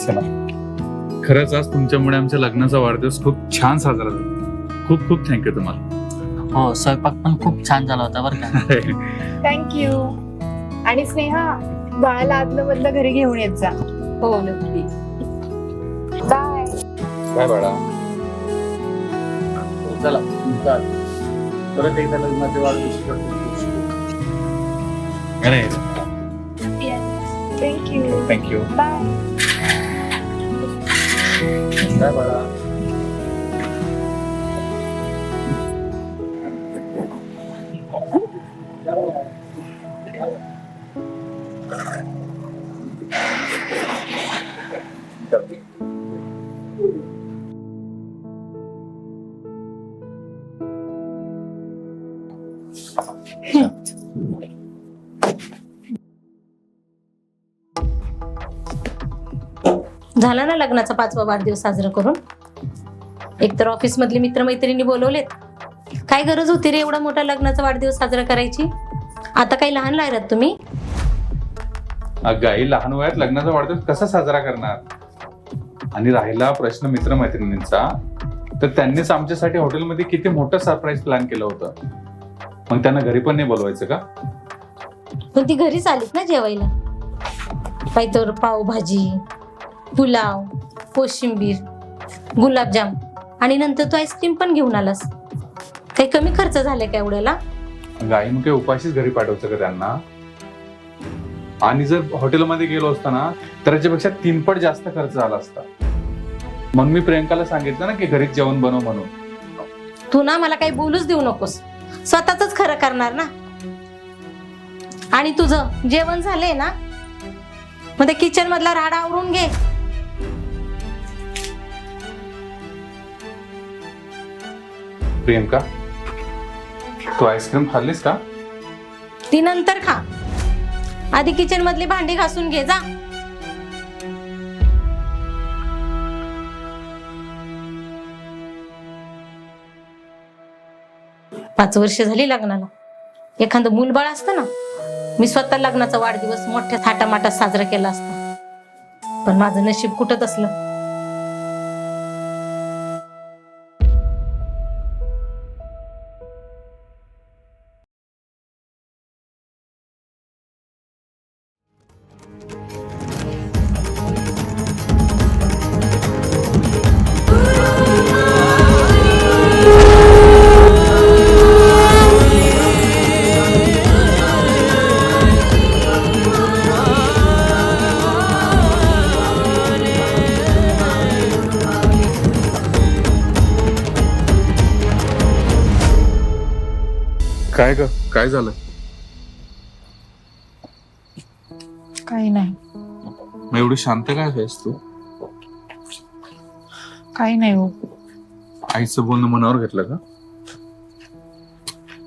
चला, खरंच आज तुमच्यामुळे आमच्या लग्नाचा वाढदिवस खूप छान साजरा झाला. खूप खूप थँक्यू तुम्हाला. हो, स्वयंपाक पण खूप छान झाला होता बरं का. थँक्यू. आणि स्नेहा, बाळाला आदलं मधलं घरी घेऊन येत जा. हो नक्की. बाय. काय बाळा, चला परत एकदा लग्नाचे वाढदिवस अरे थँक्यू. थँक्यू. बाय. काय बाळा. झाला ना लग्नाचा 5वा वाढदिवस साजरा करून. एकतर ऑफिस मधले मित्रमैत्रिणी बोलवलेत. काय गरज होती रे एवढा मोठा लग्नाचा वाढदिवस साजरा करायची? आता काही लहान राहिलात तुम्ही? गाई लहान वयात लग्नाचा वाढदिवस कसा साजरा करणार? आणि राहिला प्रश्न मित्रमैत्रिणींचा, तर त्यांनीच आमच्यासाठी हॉटेलमध्ये किती मोठं सरप्राईज प्लॅन केलं होतं. मग त्यांना घरी पण नाही बोलवायचं का? पण ती घरीच आलीत ना जेवायला. काहीतर पावभाजी, पुलाव, कोशिंबीर, गुलाबजाम आणि नंतर तू आईस्क्रीम पण घेऊन आलास. काही कमी खर्च झालाय का एवढ्याला? गाई मग काही उपाशीच घरी पाठवायचं का त्यांना? आणि जर हॉटेलमध्ये गेलो असतो ना, तर याच्यापेक्षा 3 पट जास्त खर्च झाला असता. मग मी प्रियंकाला सांगितलं ना की घरीच जेवण बनव म्हणून. तू ना मला काही बोलूच देऊ नकोस. स्वतःच खरं करणार ना. आणि तुझं जेवण झालंय ना, मग किचन मधला राडा आवरून घे. प्रियंका, तू आईस्क्रीम खाल्लीस का? ती नंतर खा. आधी किचन मधली भांडी घासून घे जा. पाच वर्ष झाली लग्नाला. एखादं मूलबाळ असतं ना, मी स्वतः लग्नाचा वाढदिवस मोठ्या थाटामाटात साजरा केला असता. पण माझं नशीब कुठं असलं. काय ग, काय झालं? काही नाही. मग एवढी शांत काय आहेस तू? काही नाही हो. आईचं बोलणं मनावर घेतलं का?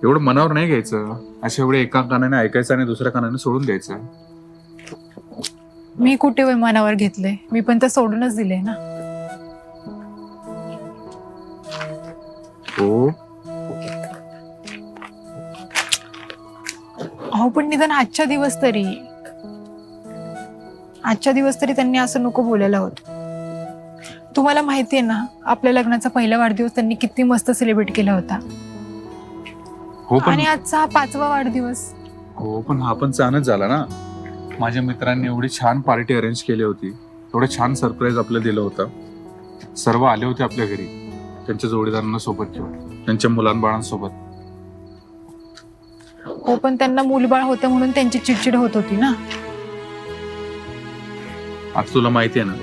एवढं मनावर नाही घ्यायचं. अशा एवढे एका कानाने ऐकायचं आणि दुसऱ्या कानाने सोडून द्यायचं. मी कुठे वय मनावर घेतले? मी पण तर सोडूनच दिले ना. हो, अहो पण निदान आजच्या दिवस तरी त्यांनी असं नको बोलायला होतं. तुम्हाला माहितीये ना, आपल्या लग्नाचा पहिला वाढदिवस त्यांनी किती मस्त सेलिब्रेट केला होता. हो पण आणि आजचा हा 5वा वाढदिवस. हो पण हा पण छानच झाला ना. माझ्या मित्रांनी एवढी छान पार्टी अरेंज केली होती. एवढं छान सरप्राईज आपल्याला दिलं होतं. सर्व आले होते आपल्या घरी, त्यांच्या जोडीदारांना सोबत घेऊन, त्यांच्या मुलांबाळांसोबत. हो पण त्यांना मूलबाळ होतं म्हणून त्यांची चिडचिड होत होती ना. आता तुला माहिती आहे ना,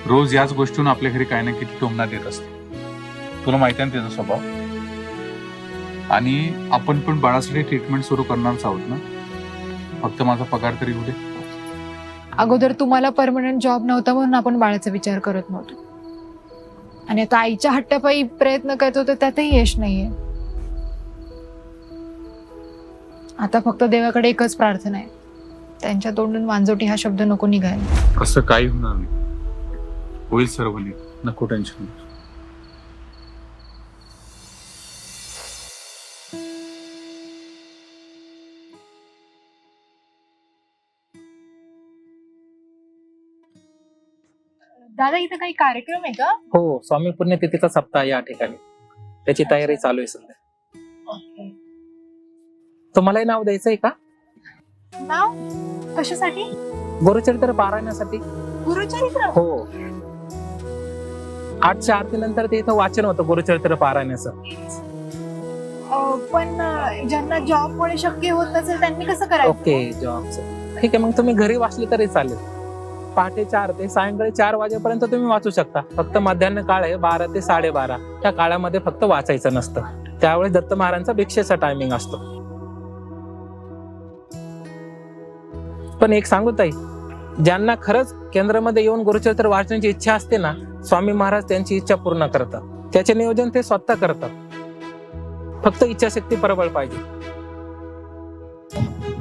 रोज याच गोष्टीतून आपल्या घरी काही ना किती टोमणा देत असते. तुला माहिती आहे ना त्याचा स्वभाव. आणि आपण पण बाळासाठी ट्रीटमेंट सुरू करणारच आहोत ना. फक्त माझा पगार तरी होऊ दे. अगोदर तुम्हाला परमनंट जॉब नव्हता म्हणून आपण बाळाचा विचार करत नव्हतो. आणि आता आईच्या हट्टापायी प्रयत्न करतो तर त्यातही यश नाहीये. आता फक्त देवाकडे एकच प्रार्थना आहे, त्यांच्या तोंडून वांजोटी हा शब्द नको निघायला. असं काही होणार नाही. होईल सर्व नीट, नको टेन्शन. दादा इथं काही कार्यक्रम आहे का? हो, स्वामी पुण्यतिथीचा सप्ताह या ठिकाणी त्याची तयारी चालू आहे सध्या. तुम्हालाही नाव द्यायचंय का? नाव कशासाठी? गुरुचरित्र पारायणासाठी. गुरुचरित्र? हो, 8च्या आरतीनंतर ते इथं वाचन होतं गुरुचरित्र पारायणाचं. पण ज्यांना जॉब मुळे शक्य होत नसेल त्यांनी कसं करायचं? ओके, जॉबचं ठीक आहे. मग तुम्ही घरी वाचले तरी चालेल. पहाटे 4 ते सायंकाळी 4 वाजेपर्यंत तुम्ही वाचू शकता. फक्त मध्यान्ह काळ आहे 12 ते 12:30. त्या काळामध्ये फक्त वाचायचं नसतं. त्यावेळेस दत्त महाराजांचा भिक्षेचा टायमिंग असतो. पण एक सांगू ताई, ज्यांना खरंच केंद्रामध्ये येऊन गुरुचरित्र वाचण्याची इच्छा असते ना, स्वामी महाराज त्यांची इच्छा पूर्ण करतात. त्याचे नियोजन ते स्वतः करतात. फक्त इच्छाशक्ती प्रबळ पाहिजे.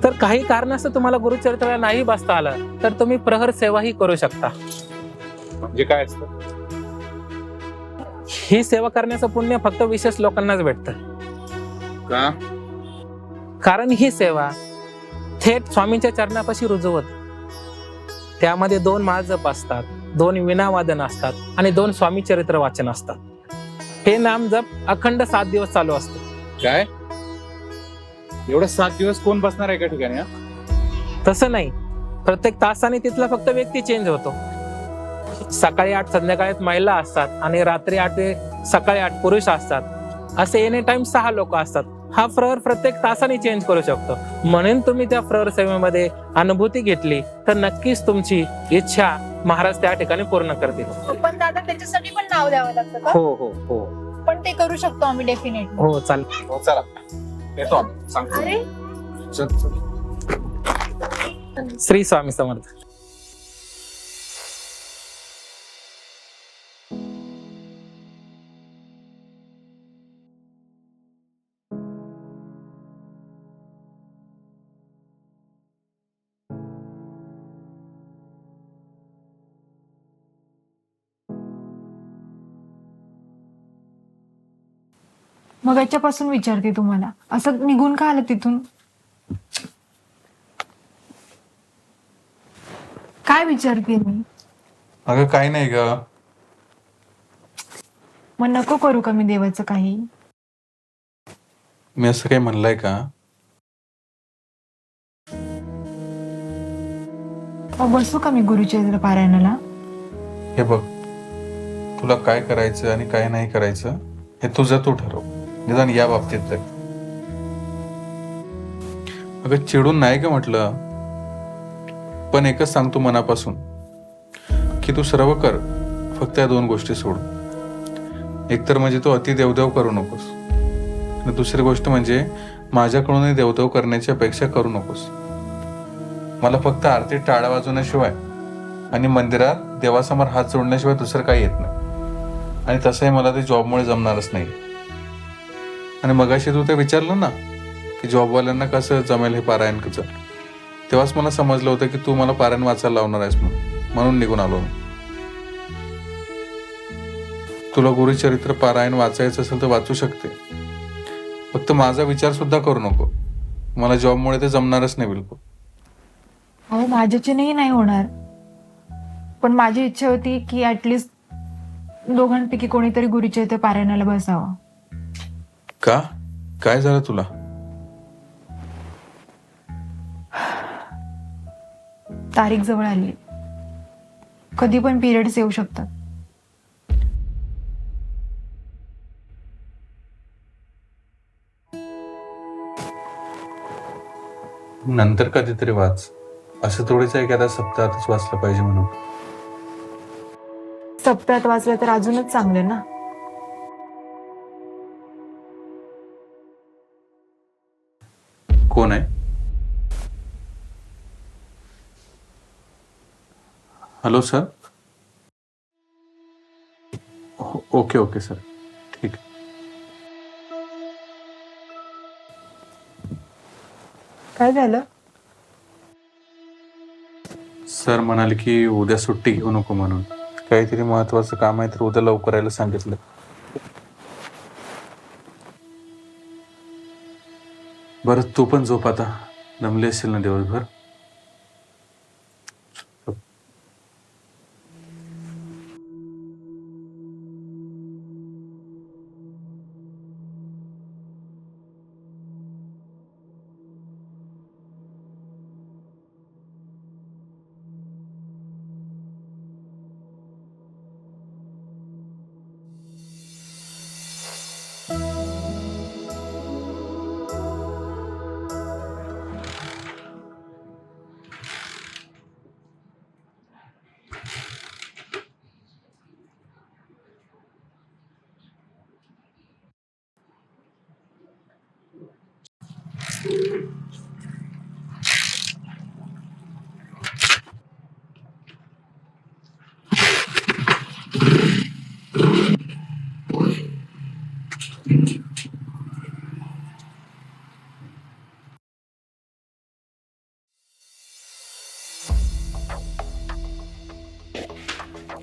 तर काही कारणास्तव तुम्हाला गुरुचरित्राला नाही बसता आलं तर तुम्ही प्रहर सेवाही करू शकता. म्हणजे काय असतं? ही सेवा करण्याचं पुण्य फक्त विशेष लोकांनाच भेटतं. का? कारण ही सेवा थेट स्वामींच्या चरणापाशी रुजू होते. त्यामध्ये 2 माळजप असतात, 2 विणावादन असतात आणि 2 स्वामी चरित्र वाचन असतात. हे नाम जप अखंड 7 दिवस चालू असते. काय एवढं 7 दिवस कोण बसणार आहे एका ठिकाणी? तसं नाही, प्रत्येक तासाने तिथला फक्त व्यक्ती चेंज होतो. सकाळी 8 संध्याकाळी महिला असतात आणि रात्री 8 ते सकाळी 8 पुरुष असतात. असे एनी टाइम 6 लोक असतात. हा प्रहर प्रत्येक तासाने चेंज करू शकतो. म्हणून तुम्ही त्या प्रहर सेवेमध्ये अनुभूती घेतली तर नक्कीच तुमची इच्छा महाराज त्या ठिकाणी पूर्ण करतील. पण दादा त्याच्यासाठी पण नाव द्यावं लागतं का? हो हो हो पण ते करू शकतो आम्ही डेफिनेटली. हो चालेल. हो, चला येतो आम्ही. सांगतो. अरे चल, चल. श्री स्वामी समर्थ. मग याच्यापासून विचारते तुम्हाला, असं निघून का आलं तिथून? काय विचारते मी? अगं काही नाही ग. मग नको करू का मी देवाचं काही? मी असं काही म्हणलंय का? मग बसू का मी गुरुचरित्र पारायणाला? हे बघ, तुला काय करायचं आणि काय नाही करायचं हे तुझं तू ठरव. निदान या बाबतीत तर. अगं चिडून नाही का म्हटलं, पण एकच सांगतो मनापासून की तू सर्व कर, फक्त या 2 गोष्टी सोड. एकतर म्हणजे तू अति देवदेव करू नकोस आणि दुसरी गोष्ट म्हणजे माझ्याकडूनही देवदेव करण्याची अपेक्षा करू नकोस. मला फक्त आरतीत टाळ्या वाजवण्याशिवाय आणि मंदिरात देवासमोर हात जोडण्याशिवाय दुसरं काही येत नाही. आणि तसंही मला ते जॉबमुळे जमणारच नाही. आणि मगाशी तू ते विचारलं ना की जॉबवाल्यांना कसं जमेल हे पारायण कसं, तेव्हाच मला समजलं होतं की तू मला पारायण वाचायला लावणार आहेस म्हणून निघून आलो मी. तुला गुरुचरित्र पारायण वाचायचं असेल तर वाचू शकते, फक्त माझा विचार सुद्धा करू नको. मला जॉबमुळे ते जमणारच नाही बिलकुल. अहो माझ्याच्यानेही नाही होणार, पण माझी इच्छा होती की ऍटलिस्ट दोघांपैकी कोणीतरी गुरुचरित्र पारायणाला बसावं. का? काय झालं तुला? तारीख जवळ आली, कधी पण पिरियड्स येऊ शकतात. नंतर कधीतरी वाच, असं थोडीच आहे की आता सप्ताहातच वाचलं पाहिजे म्हणून. सप्ताहात वाचलं तर अजूनच चांगलं ना. कोण आहे? Hello sir. Okay okay sir, ठीक आहे. काय झालं? सर म्हणाले की उद्या सुट्टी घेऊ नको म्हणून. काहीतरी महत्वाचं काम आहे तर उद्या लवकर यायला सांगितलं. बरं तू पण झोप आता, दमली असेल ना दिवसभर.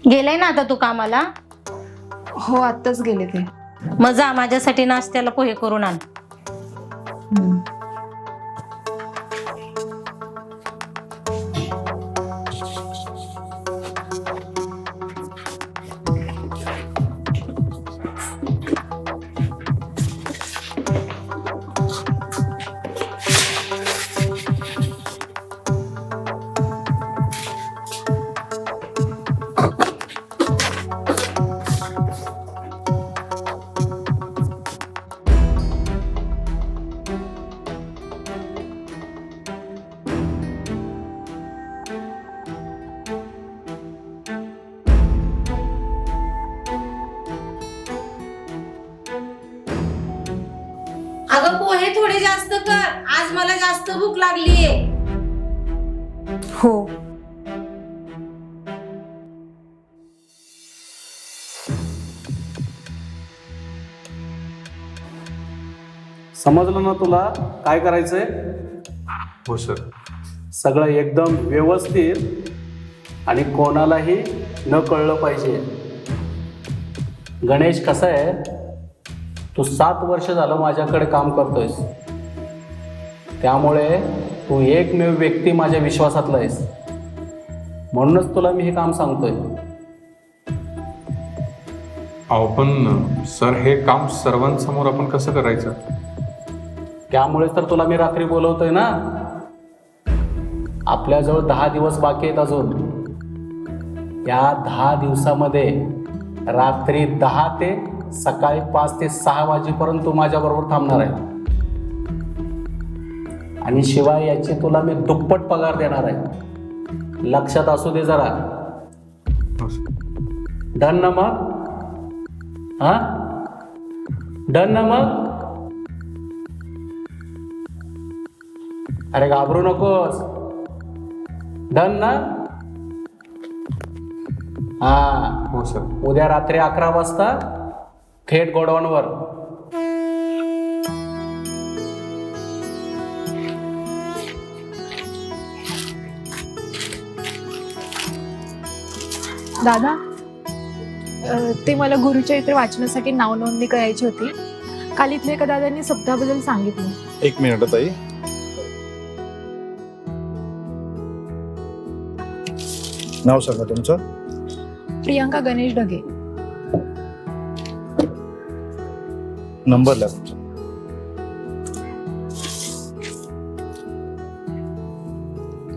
गेलाय ना आता तू कामाला? हो आत्ताच गेले ते. मग जा माझ्यासाठी नाश्त्याला पोहे करून आण. अगं पोहे थोडे जास्त कर, आज मला जास्त भूक लागलीये. हो. समजलं ना तुला काय करायचंय? हो सर. सगळं एकदम व्यवस्थित आणि कोणालाही न कळलं पाहिजे. गणेश, कसं आहे, तू 7 वर्ष झालं माझ्याकडे काम करतोयस, त्यामुळे तू एकमेव व्यक्ती माझ्या विश्वासातला आहेस, म्हणूनच तुला मी हे काम सांगतोय. अहो पण सर, हे काम सर्वांसमोर आपण कसं करायचं? त्यामुळेच तर तुला मी रात्री बोलवतोय ना. आपल्याजवळ 10 दिवस बाकी आहेत अजून. या 10 दिवसामध्ये रात्री 10 ते सकाळी 5 ते 6 वाजेपर्यंत तू माझ्याबरोबर थांबणार आहे. आणि शिवाय याची तुला मी दुप्पट पगार देणार आहे. लक्षात असू दे जरा. हो सर. डन ना मग? हा, डन ना मग? अरे घाबरू नकोस. डन ना? हा. हो सर. उद्या रात्री 11 वाजता थेट गोडाऊनवर. दादा, ते मला गुरुचरित्र वाचनासाठी नाव नोंदणी करायची होती. काल इथल्या एका दादांनी सप्ताहाबद्दल सांगितलं. 1 मिनिट ताई. नाव सांगा तुमचं. प्रियांका गणेश ढगे. नंबर लिहा तुमचा.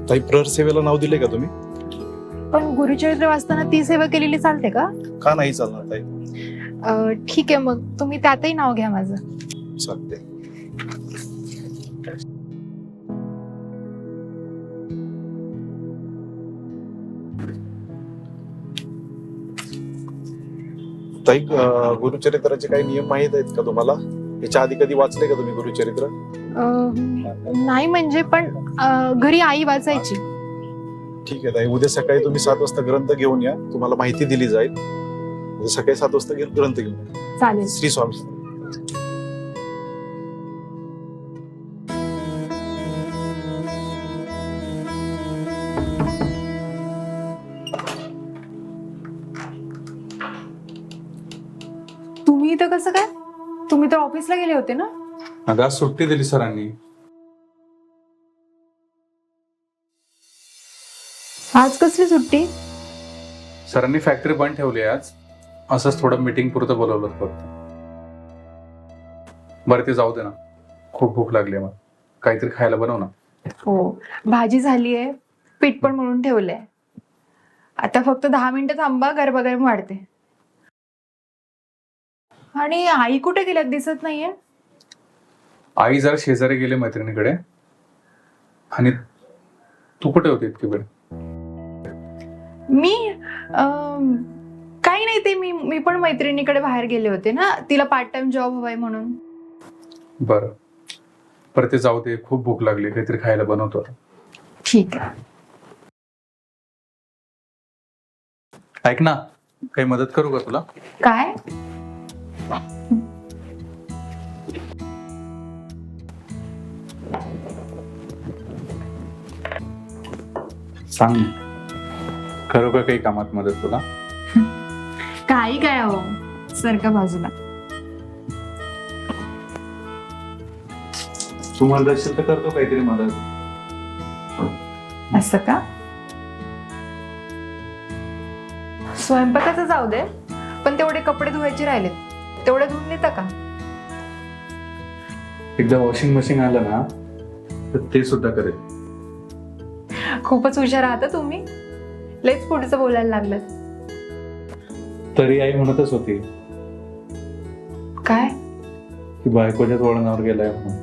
ताई, प्रहर सेवेला नाव दिले का तुम्ही? पण गुरुचरित्र वाचताना ती सेवा केलेली चालते का? का नाही चालणार ताई? ठीक आहे, मग तुम्ही त्यातही नाव घ्या माझं. चालते. ताई, गुरुचरित्राचे काही नियम माहित आहेत का तुम्हाला? याच्या आधी कधी वाचले का तुम्ही गुरुचरित्र? नाही म्हणजे, पण घरी आई वाचायची. ठीक आहे ताई, उद्या सकाळी तुम्ही 7 वाजता ग्रंथ घेऊन या, तुम्हाला माहिती दिली जाईल. उद्या सकाळी 7 वाजता ग्रंथ घेऊन या. चालेल. श्री स्वामी. तुम्ही इथं कसं काय? तुम्ही तर ऑफिसला गेले होते ना? अगं आज सुट्टी दिली सरांनी. आज कसली सुट्टी? सरांनी फॅक्टरी बंद ठेवली आज. असंच थोडं मीटिंग पुरतं बोलवलं फक्त. बरं ते जाऊ दे ना, खूप भूक लागली मग काहीतरी खायला बनव ना. हो, भाजी झाली आहे, पीठ पण म्हणून ठेवलंय. आता फक्त 10 मिनिटं थांबा, गरम वाढते. आणि आई कुठे गेल्यात दिसत नाहीये? आई जरा शेजारी गेले मैत्रिणीकडे. आणि तू कुठे होती इतकी वेळ? मी काही नाही, ते मी पण मैत्रिणीकडे बाहेर गेले होते ना, तिला पार्ट टाइम जॉब हवाय म्हणून. बरं, परत ते जाऊ दे, खूप भूक लागली, काहीतरी खायला बनवतो आता. ठीक आहे. ऐक ना, काही मदत करू का तुला? काय? सांग ना. करू का काही कामात मदत तुला? काही काय हो, सारखा बाजूला. तू म्हणत असेल तर करतो काहीतरी मदत. असं का? स्वयंपाकाचं जाऊ दे, पण तेवढे कपडे धुवायचे राहिलेत, तेवढे धुवून देता का? एकदा वॉशिंग मशीन आलं ना तर ते सुद्धा करेल. खूपच हुशार आहात तुम्ही. लयच पुढचं बोलायला लागलं. तरी आई म्हणतच होती काय? की बायकोच्याच वळणावर गेलाय म्हणून.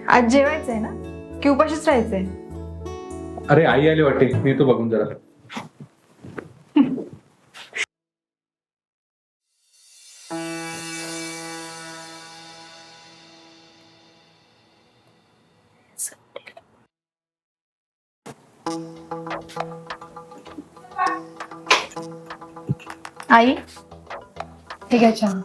आज जेवायचंय ना की उपाशीच राहायचंय? अरे आई आली वाटते, मी तो बघून जरा. आई, ठीक आहे चहा.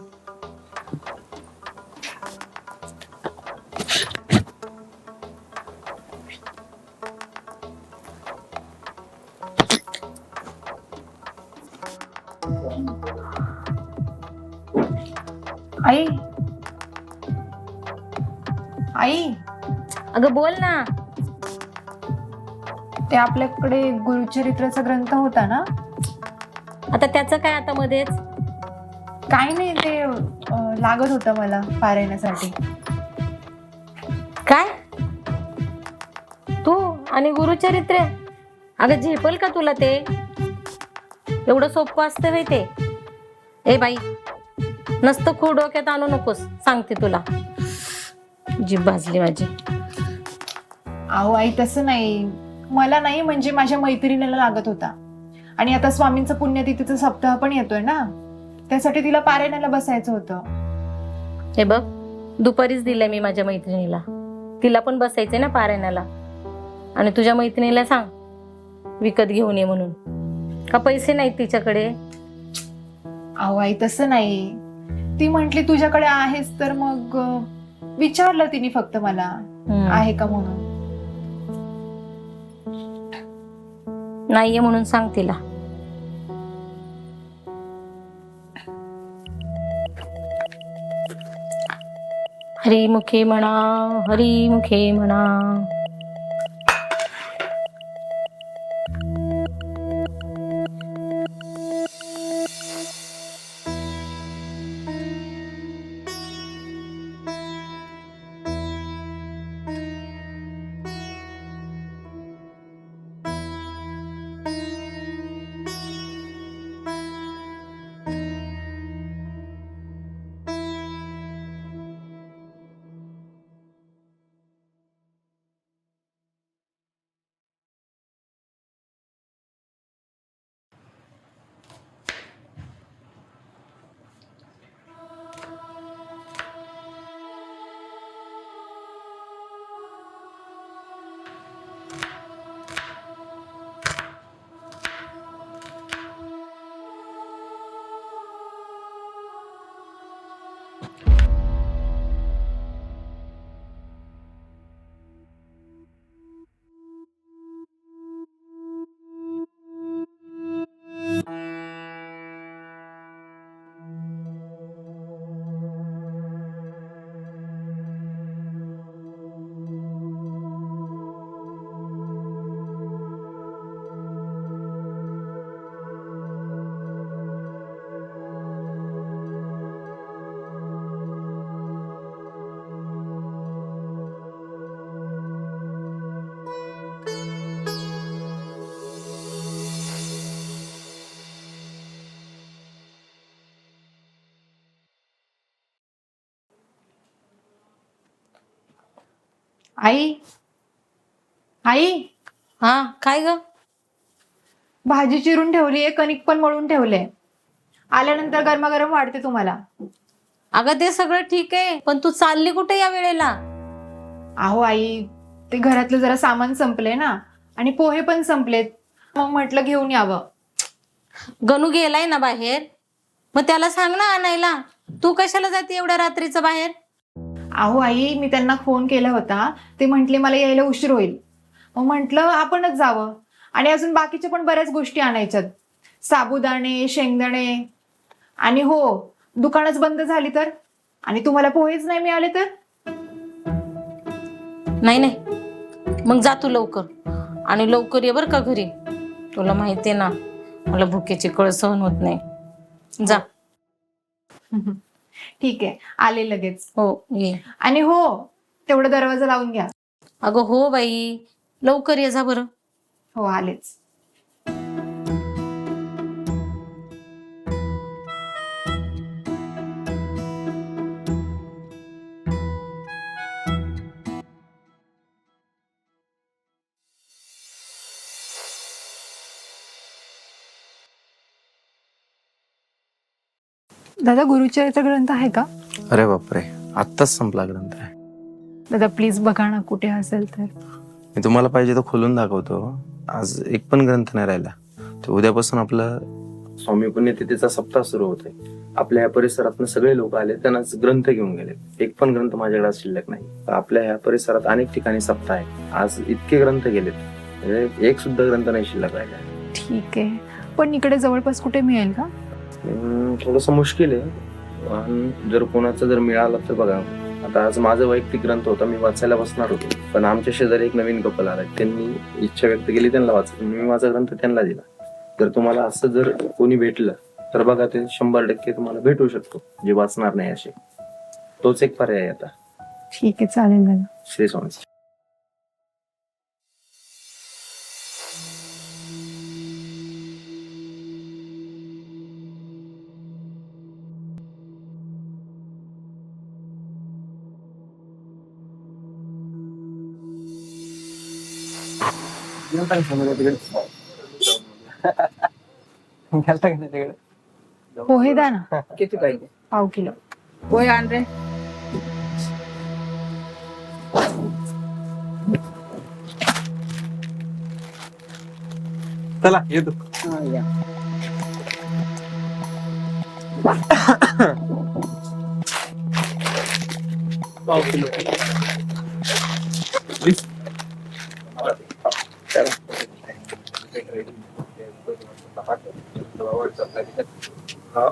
आई, आई, अगं बोल ना. ते आपल्याकडे गुरुचरित्राचा ग्रंथ होता ना? आता त्याचं काय आता मध्येच? काही नाही, ते लागत होतं मला पारायणासाठी. काय तू आणि गुरुचरित्र? अगं झेपल का तुला ते? एवढं सोपं असतं होय ते? ए बाई, नसतं खूप डोक्यात आणू नकोस, सांगते तुला. जीभ भाजली माझी. अहो आई, तसं नाही. मला नाही, म्हणजे माझ्या मैत्रिणीला लागत होता. आणि आता स्वामींचं पुण्यतिथीचा सप्ताह पण येतोय ना, त्यासाठी तिला पारायणाला बसायचं होतं. हे बघ, दुपारीच दिलंय मी माझ्या मैत्रिणीला. तिला पण बसायचंय ना पारायणाला. आणि तुझ्या मैत्रिणीला सांग विकत घेऊन ये म्हणून. का पैसे नाहीत तिच्याकडे? अहो आई, तसं नाही. ती म्हंटली तुझ्याकडे आहेस तर मग विचारलं तिने फक्त मला आहे का म्हणून. नाहीये म्हणून सांग तिला. हरिमुखे म्हणा, हरिमुखे म्हणा. आई, आई, हा काय ग? भाजी चिरून ठेवलीये, कणिक पण मळून ठेवले. आल्यानंतर गरमागरम वाढते तुम्हाला. अगं ते सगळं ठीक आहे, पण तू चालली कुठे या वेळेला? अहो आई, ते घरातलं जरा सामान संपलंय ना, आणि पोहे पण संपलेत, मग म्हटलं घेऊन यावं. गणू गेलाय ना बाहेर, मग त्याला सांग ना आणायला. तू कशाला जाते एवढ्या रात्रीचं बाहेर? अहो आई, मी त्यांना फोन केला होता, ते म्हटले मला यायला उशीर होईल. मग म्हटलं आपणच जावं. आणि अजून बाकीच्या पण बऱ्याच गोष्टी आणायच्यात, साबुदाणे, शेंगदाणे. आणि हो, दुकानच बंद झाली तर, आणि तुम्हाला पोहेच नाही मिळाले तर? नाही नाही, मग जा तू लवकर, आणि लवकर ये बर का घरी. तुला माहितीये ना, मला भुकेची कळ सहन होत नाही. जा. ठीक आहे, आले लगेच. हो ये. आणि हो, तेवढा दरवाजा लावून घ्या. अगं हो बाई, लवकर ये, जा बरं. हो, आलेच. दादा, गुरुचरित्र ग्रंथ आहे का? अरे बापरे, आत्ताच संपला ग्रंथ आहे. दादा प्लीज बघा ना, कुठे असेल तर. मी तुम्हाला पाहिजे तर खोलून दाखवतो. आज एक पण ग्रंथ नाही राहिला. तर उद्यापासून आपलं स्वामी पुण्यतिथीचा सप्ताह सुरू होतोय. आपल्या या परिसरातून सगळे लोक आले, त्यांना ग्रंथ घेऊन गेले. एक पण ग्रंथ माझ्याकडे शिल्लक नाही. आपल्या या परिसरात अनेक ठिकाणी सप्ताह आहे. आज इतके ग्रंथ गेलेत, म्हणजे एक सुद्धा ग्रंथ नाही शिल्लक राहिला. ठीक आहे, पण इकडे जवळपास कुठे मिळेल का? थोडस मुश्किल आहे. पण जर कोणाचं जर मिळालं तर बघा. आता आज माझं वैयक्तिक ग्रंथ होता, मी वाचायला बसणार होतो, पण आमच्या शेजारी एक नवीन कपल आला, त्यांनी इच्छा व्यक्त केली त्यांना वाचायचं, मी माझा ग्रंथ त्यांना दिला. जर तुम्हाला असं जर कोणी भेटलं तर बघा, ते 100% तुम्हाला भेटू शकतो, जे वाचणार नाही असे. तोच एक पर्याय आता. ठीक आहे, चालेल दादा. श्री स्वामी. पोहे द्या ना, किती पाहिजे? 1/2 किलो. पोहे आण रे. चला येतो. या.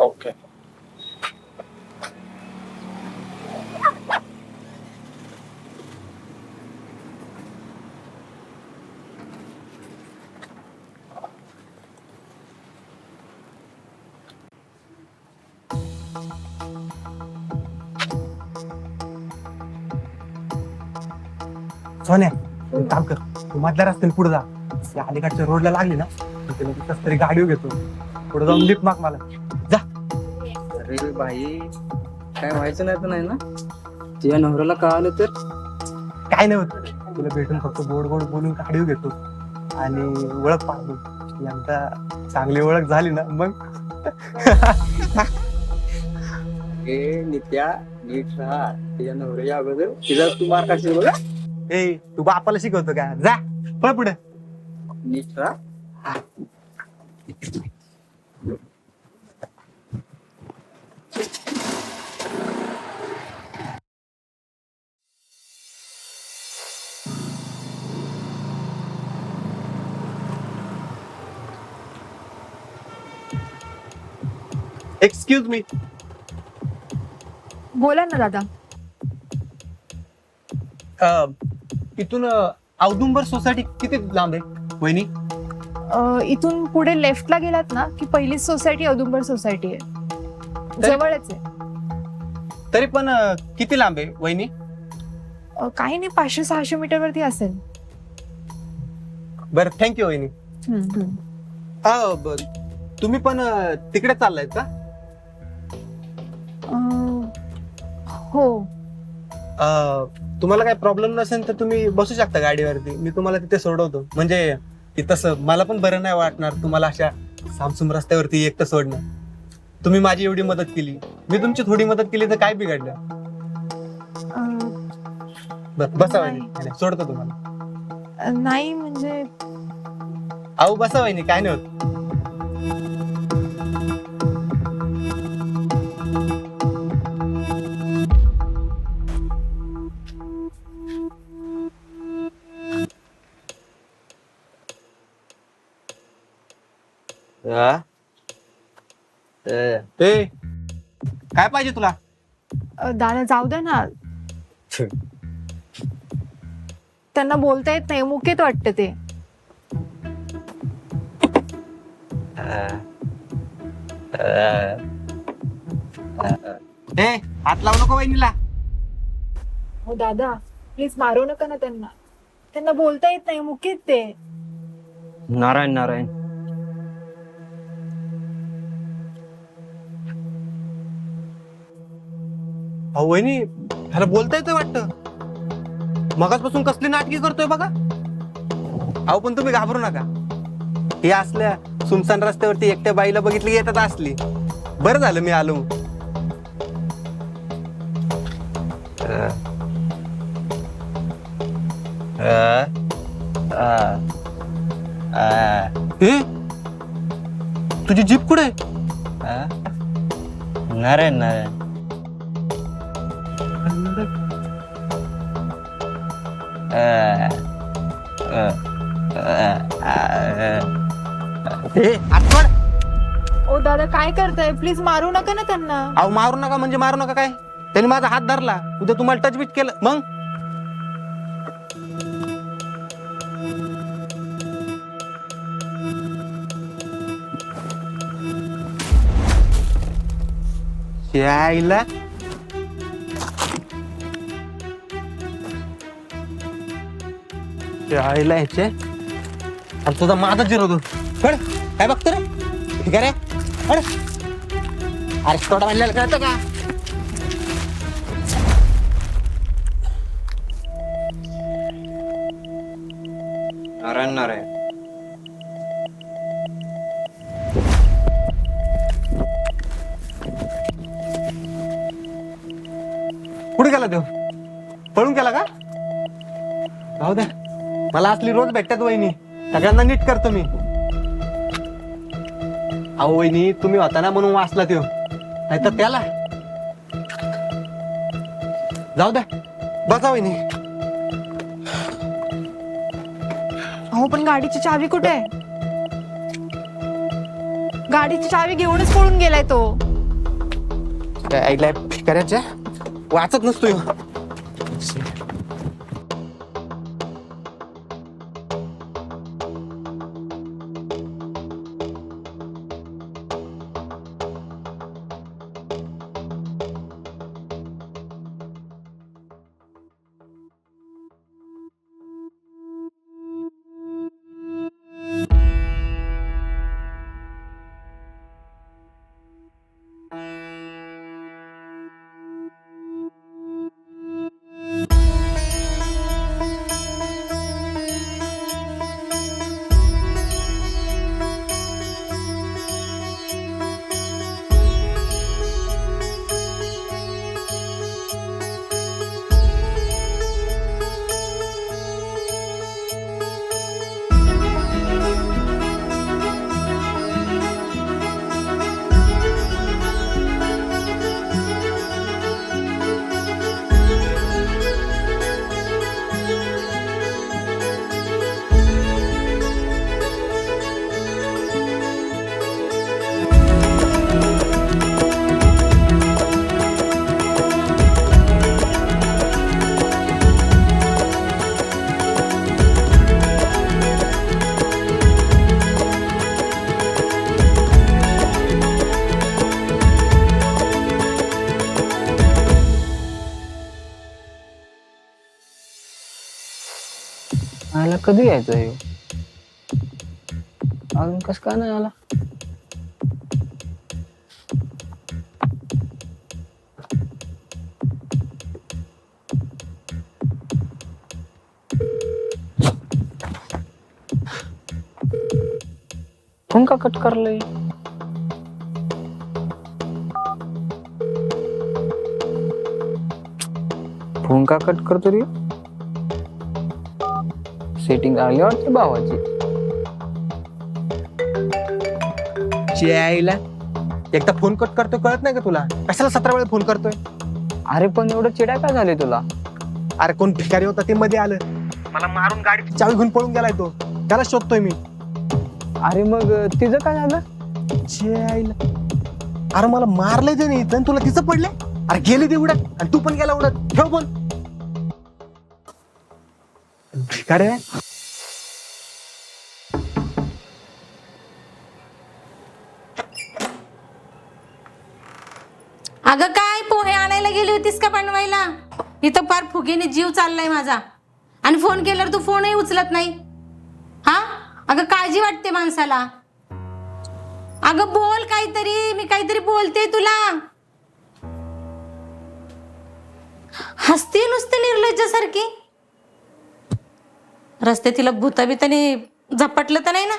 ओके. सोन्या, एक काम कर, तू मधल्या रस्त्याने पुढे जा. त्या अलीकडच्या रोडला लागली ना, तिथे कस तरी गाडी घेतो, पुढे जाऊन लिफ्ट माग मला. अरे भाई, काय व्हायचं नाही तर नाही ना? तुझ्या नवऱ्याला कळालं तर? काय नाही होत, तुला भेटून फक्त गोड गोड बोलून गाडी घेतो आणि ओळख पाहतो. एकदा चांगली ओळख झाली ना मग. ए नित्या, नीट राहा. तुझ्या नवऱ्याच्या अगोदर तिला तू मार खाशील बघा. ए, तू बापाला शिकवतो का? जा पळ पुढे. नीट राहा. Excuse me. बोला ना दादा. इथून औदुंबर सोसायटी किती लांब आहे वहिनी? इथून पुढे लेफ्टला गेलात ना की पहिलीच सोसायटी औदुंबर सोसायटी आहे, जवळच आहे. तरी पण किती लांब आहे वहिनी? काही नाही, 500-600 मीटर वरती असेल. बरं, थँक्यू वहिनी. तुम्ही पण तिकडे चाललाय का? हो. तुम्हाला काही प्रॉब्लेम नसेल तर तुम्ही बसू शकता गाडीवरती, मी तुम्हाला तिथे सोडवतो. म्हणजे तसं मला पण बरं नाही वाटणार तुम्हाला अशा सामसूम रस्त्यावरती एकटं सोडणं. तुम्ही माझी एवढी मदत केली, मी तुमची थोडी मदत केली तर काय बिघडलं? बसा वहिनी, नाही. सोडतो तुम्हाला. नाही म्हणजे अहो बसा वहिनी, काय नाही होत. ए काय पाहिजे तुला? दादा जाऊ दे ना. त्यांना बोलता येत नाही, मुकेत वाटतं ते. ए हात लावू नको वहिनीला. हो दादा प्लीज मारू नका ना त्यांना. त्यांना बोलता येत नाही, मुकेत ते. नारायण नारायण. अहो वहिनी, ह्याला बोलता येतंय वाटतं. मगाचपासून कसली नाटकी करतोय बघा. अहो पण तुम्ही घाबरू नका. हे असल्या सुमसान रस्त्यावरती एकट्या बाईला बघितली येतात असली. बरं झालं मी आलो. ए तुझी जीप कुठे आहे? नारायण नारायण. ए आठवण. ओ दादा काय करताय, प्लीज मारू नका ना त्यांना. अहो मारू नका म्हणजे मारू नका काय? त्यांनी माझा हात धरला, उद्या तुम्हाला टचबीट केलं मग? आईला आईला ह्याचे आणि तुझा माझा जिरवतो. कळ काय बघतो रे? ठीक आहे रे. कळ अरे थोडा म्हणलेला कळतं का? नारायण नारायण. कुठे गेला तो? पळून गेला का? जाऊ द्या, मला असली रोज भेटतात वहिनी. सगळ्यांना नीट करतो मी. अहो वहिनी, तुम्ही होता ना म्हणून वाचला तो, नाही तर त्याला. जाऊ द्या, बसा वहिनी. अहो पण गाडीची चावी कुठे आहे? गाडीची चावी घेऊनच पळून गेलाय तो. ऐकलाय करायच्या वाचत नसतो ह्यो. आला कधी यायचं हे? अजून कस का नाही आला? फोन का कट करलंय? फोन का कट करतो रे? सेटिंग आली वाटते भावाची. आईला एकदा फोन कट करतोय कळत नाही का तुला? कशाला 17 वेळा फोन करतोय? अरे पण एवढं चिडा काय झाले तुला? अरे कोण भिकारी होता ते मध्ये आलं, मला मारून गाडीची चावी घेऊन पळून गेलाय तो, त्याला शोधतोय मी. अरे मग तिचं काय झालं? आईला अरे मला मारलंय त्याने इथं, तुला तिचं पडलंय? अरे गेली ती उडत आणि तू पण गेला उडत. ठेव फोन. भिकारी आहे. अगं काय पोहे आणायला गेली होतीस का बनवायला? इथं फार फुगीने जीव चाललाय माझा. आणि फोन केल्यावर तू फोनही उचलत नाही. हा अगं काळजी वाटते माणसाला. अगं बोल काहीतरी, मी काहीतरी बोलते तुला. हसती नुसती निर्लज्जासारखी. रस्ते तिला भूताबिताने झपटलं तर नाही ना?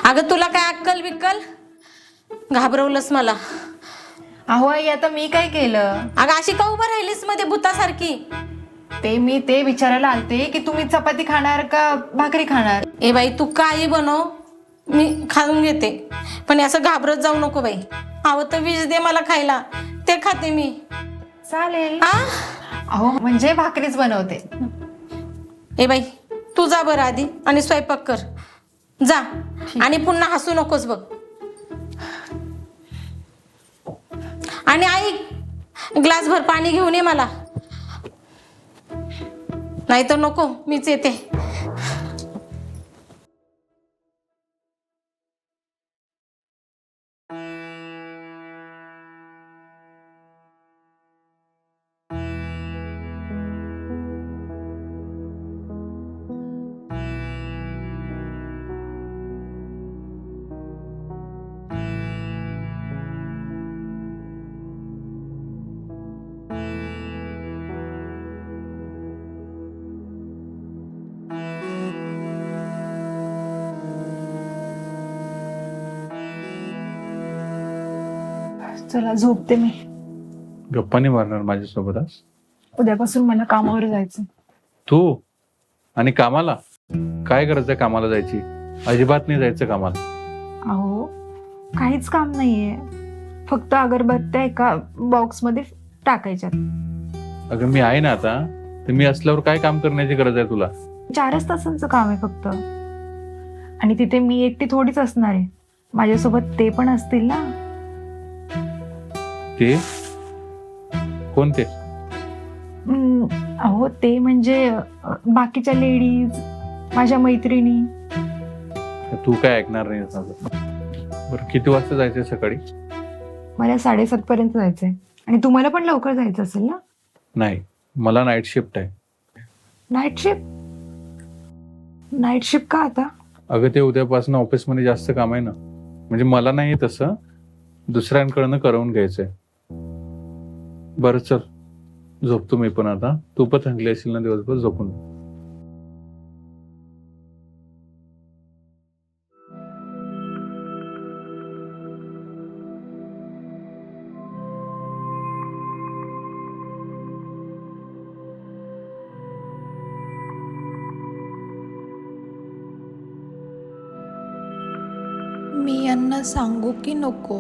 अगं तुला काय अक्कल बिक्कल? घाबरवलंस मला. अहो आई, आता मी काय केलं? अगं अशी का उभं राहिलीस मध्ये भूतासारखी? मी ते विचारायला आलते की तुम्ही चपाती खाणार का भाकरी खाणार? ए बाई तू काही बनव, मी खाऊन घेते. पण असं घाबरत जाऊ नको बाई. हवं तर विष दे मला खायला, ते खाते मी. चालेल. आ अहो म्हणजे भाकरीच बनवते. ए बाई तू जा बरं आधी आणि स्वयंपाक कर जा. आणि पुन्हा हसू नकोस बघ. आणि ऐक, ग्लासभर पाणी घेऊन ये मला. नाही तर नको, मीच येते. चला झोपते मी. गप्पा नाही मारणार माझ्यासोबत आज? उद्यापासून मला कामावर जायचं. तू आणि कामाला? काय गरज आहे कामाला जायची? अजिबात नाही जायचं कामाला. अहो काहीच काम नाहीये, फक्त अगरबत्त्या एका बॉक्स मध्ये टाकायच्यात. अगं मी आहे ना आता, तर मी असल्यावर काय काम करण्याची गरज आहे तुला? 4च तासांचं काम आहे फक्त. आणि तिथे मी एकटी थोडीच असणार आहे, माझ्यासोबत ते पण असतील ना. ते कोणते? अहो ते म्हणजे बाकीच्या लेडीज, माझ्या मैत्रिणी. तू काय ऐकणार नाही माझं. बरं किती वाजता जायचंय सकाळी? मला 7:30 पर्यंत जायचंय. आणि तुम्हाला पण लवकर जायचं असेल ना? नाही, मला नाईट शिफ्ट आहे. Night shift? नाईट शिफ्ट का आता? अगं ते उद्यापासून ऑफिसमध्ये जास्त काम आहे ना. म्हणजे मला नाही तसं, दुसऱ्यांकडनं करवून घ्यायचंय. बरं चल, झोपतो मी पण आता. तू पण थकली असेल ना दिवसभर, झोपून. मी यांना सांगू की नको?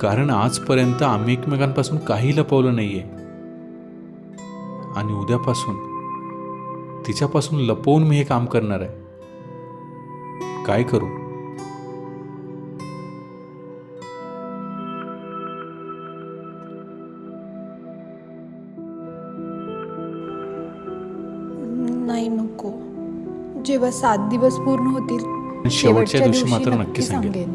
कारण आजपर्यंत आम्ही एकमेकांपासून काही लपवलं नाहीये, आणि उद्यापासून तिच्यापासून लपवून मी हे काम करणार आहे. काय करू? नाही नको. जेव्हा 7 दिवस पूर्ण होतील शेवटच्या दिवशी मात्र नक्की सांगेन.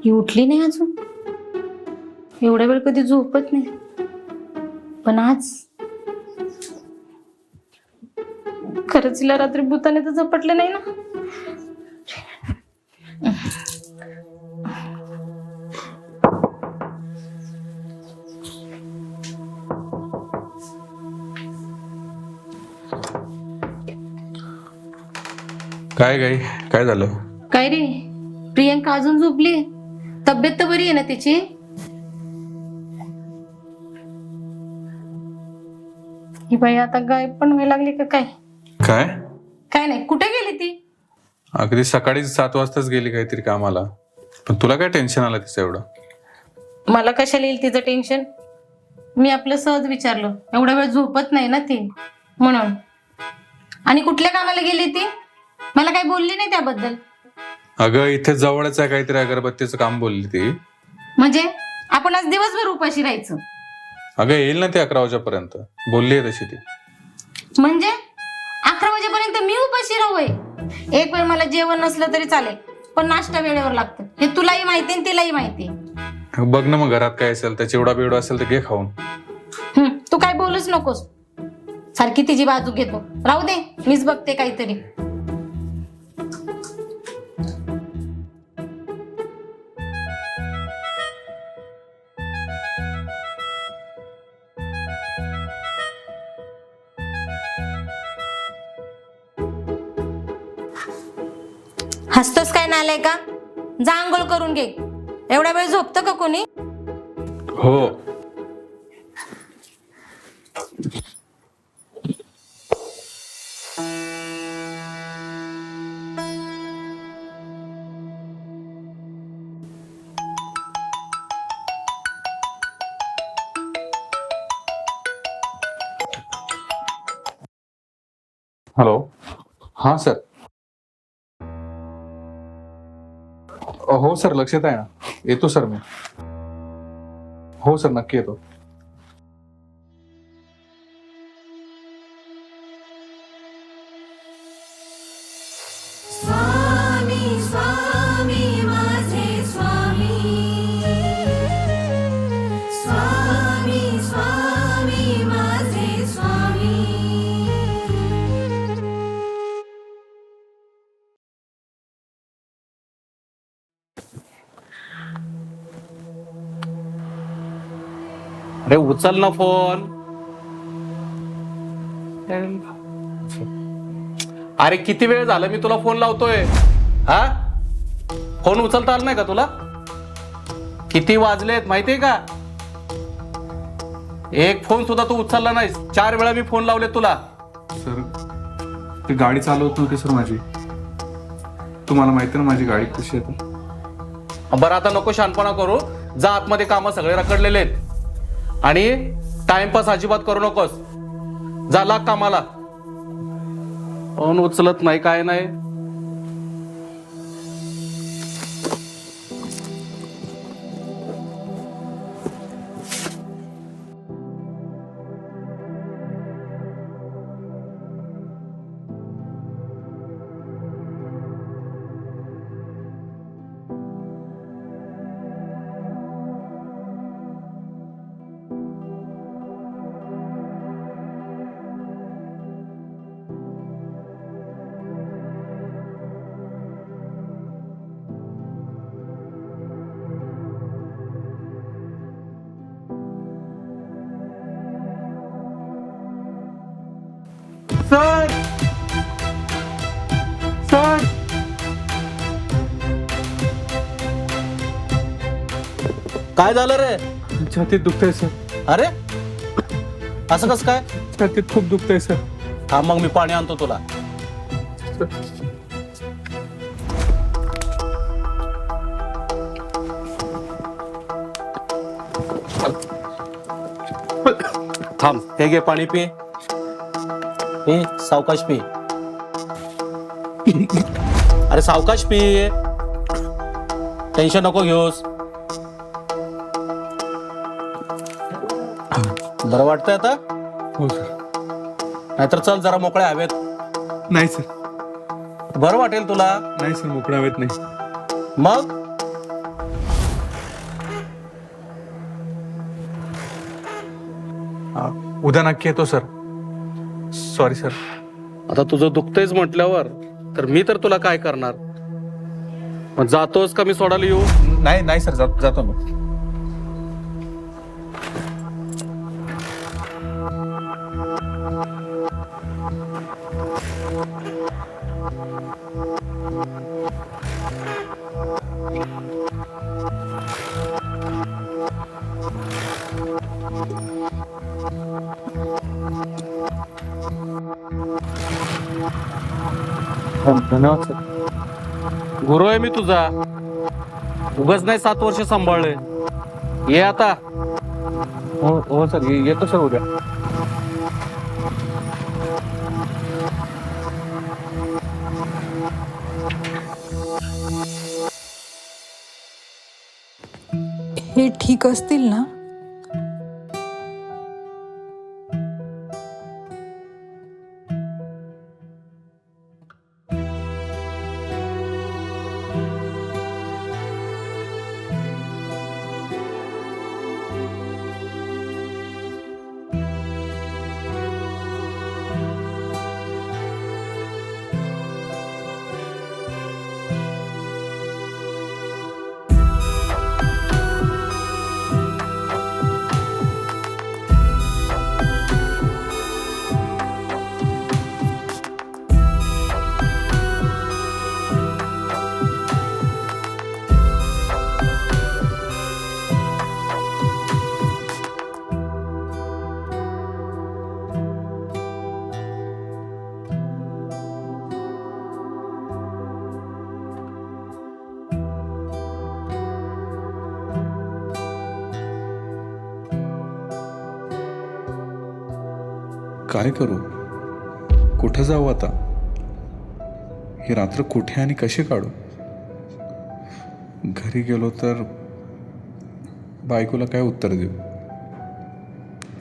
ही उठली नाही अजून. एवढ्या वेळ कधी झोपत नाही, पण आज खरंच हिला रात्री भूताने तर झपटले नाही ना. काय गाई, काय झालं? काय रे, प्रियंका अजून झोपली? तब्येत तर बरी आहे ना तिची? ही बाई आता गायब पण व्हायला लागली का काय? काय? काय नाही, कुठे गेली ती? अगदी सकाळीच 7 वाजताच गेली काहीतरी कामाला. पण तुला काय टेन्शन आलं तिचं एवढं? मला कशाला येईल तिचं टेन्शन? मी आपलं सहज विचारलं, एवढा वेळ झोपत नाही ना ती म्हणून. आणि कुठल्या कामाला गेली ती? मला काही बोलली नाही त्याबद्दल. अगं इथे जवळच आहे काहीतरी अगरबत्तीचं काम बोलली ती. म्हणजे आपण आज दिवसभर उपाशी राहायचं? अगं येईल ना ती 11 वाजेपर्यंत, बोलली आहे तशी ती. म्हणजे 11 वाजेपर्यंत मी उपाशी राहू? एक वेळ मला जेवण नसलं तरी चालेल, पण नाश्ता वेळेवर लागतं, हे तुलाही माहिती आणि तिलाही माहिती. बघ ना मग घरात काय असेल, त्या चिवडा बिवडा असेल तर घे खाऊन. तू काय बोलूच नकोस, सारखी तिची बाजू घेतो. राहू दे, मीच बघते काहीतरी. हसतोस काय नालाय का? जा आंघोळ करून घे. एवढा वेळ झोपतं का कोणी? हो. हॅलो. हा सर. हो सर, लक्षात आहे ना. येतो सर मी. हो सर, नक्की येतो. स्वामी स्वामी माझे स्वामी, स्वामी स्वामी माझे स्वामी. अरे उचल ना फोन. अरे किती वेळ झाला मी तुला फोन लावतोय. हा, फोन उचलता आला नाही का तुला? किती वाजलेत माहितीये का? एक फोन सुद्धा तू उचलला नाहीस. 4 वेळा मी फोन लावले तुला. सर ती गाडी चालवत नव्हती सर माझी. तुम्हाला माहिती ना माझी गाडी कशी आहे. बरं आता नको शानपणा करू. जा आतमध्ये कामं सगळे रखडलेले आहेत आणि टाइमपास अजिबात करू नकोस. जा लाग कामाला. फोन उचलत नाही काय नाही. सर सर काय झालं रे? छातीत दुखतंय सर. अरे असं कसं काय? छातीत खूप दुखतंय सर. हा मग मी पाणी आणतो तुला. थांब, हे घे पाणी पी. पी, सावकाश पी. अरे सावकाश पी, टेन्शन नको घेऊस. बरं वाटतंय आता? हो सर. नाहीतर चल जरा मोकळ्या हवेत. नाही सर. बरं वाटेल तुला. नाही सर, मोकळा हवेत नाही. मग उद्या नक्की येतो सर. Sorry sir. आता तुझं दुखतंयच म्हटल्यावर तर मी तर तुला काय करणार. मग जातोस का मी सोडायला येऊ? नाही नाही सर, जातो मी. धन्यवाद सर. गुरु आहे मी तुझा. उगाच नाही 7 वर्ष सांभाळले. ये आता. हो सर, येतो सर उद्या. हे ठीक असतील ना? काय करू, कुठं जाऊ आता, ही रात्र कुठे आणि कशी काढू. घरी गेलो तर बायकोला काय उत्तर देऊ,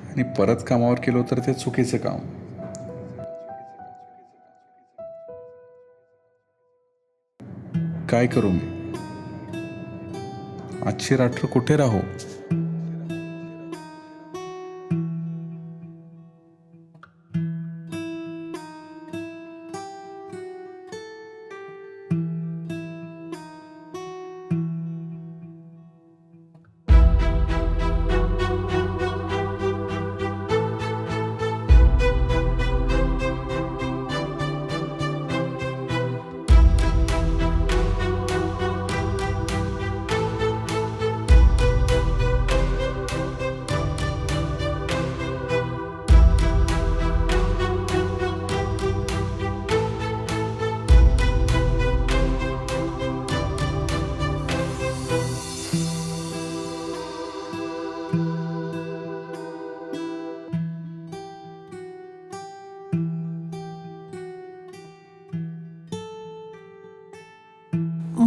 आणि परत कामावर गेलो तर ते चुकीचं काम. काय करू मी, आजची रात्र कुठे राहू.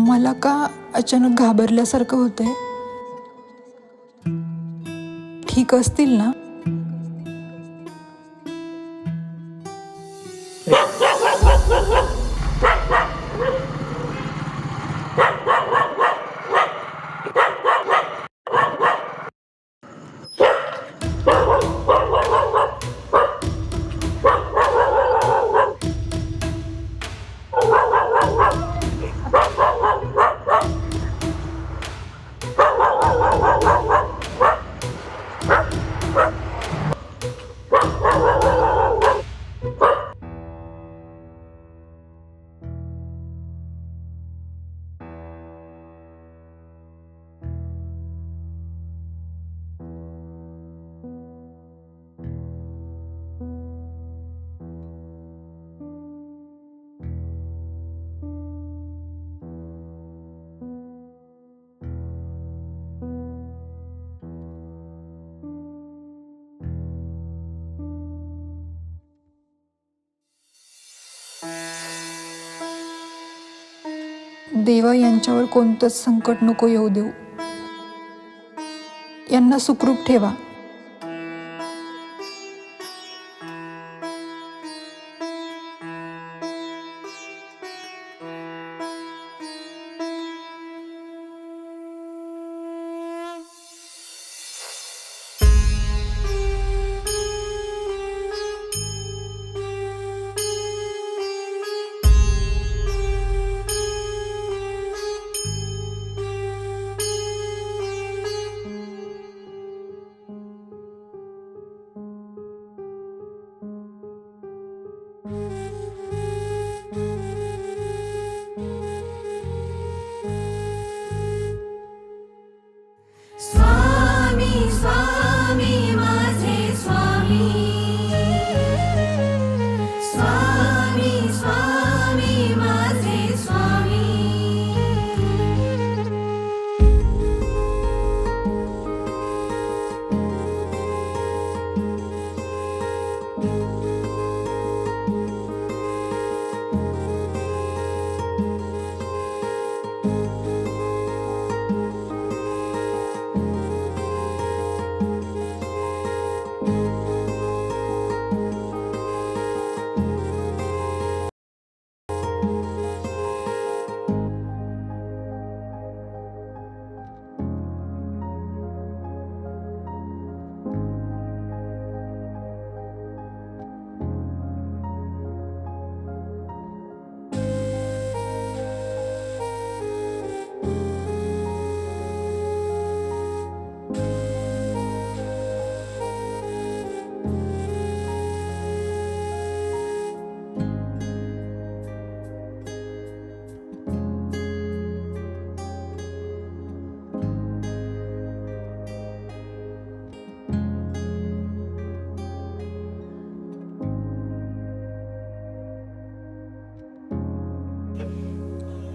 मला का अचानक घाबरल्यासारखं होतंय? ठीक असतील ना? देवा, यांच्यावर कोणतंच संकट नको येऊ देऊ. यांना सुखरूप ठेवा.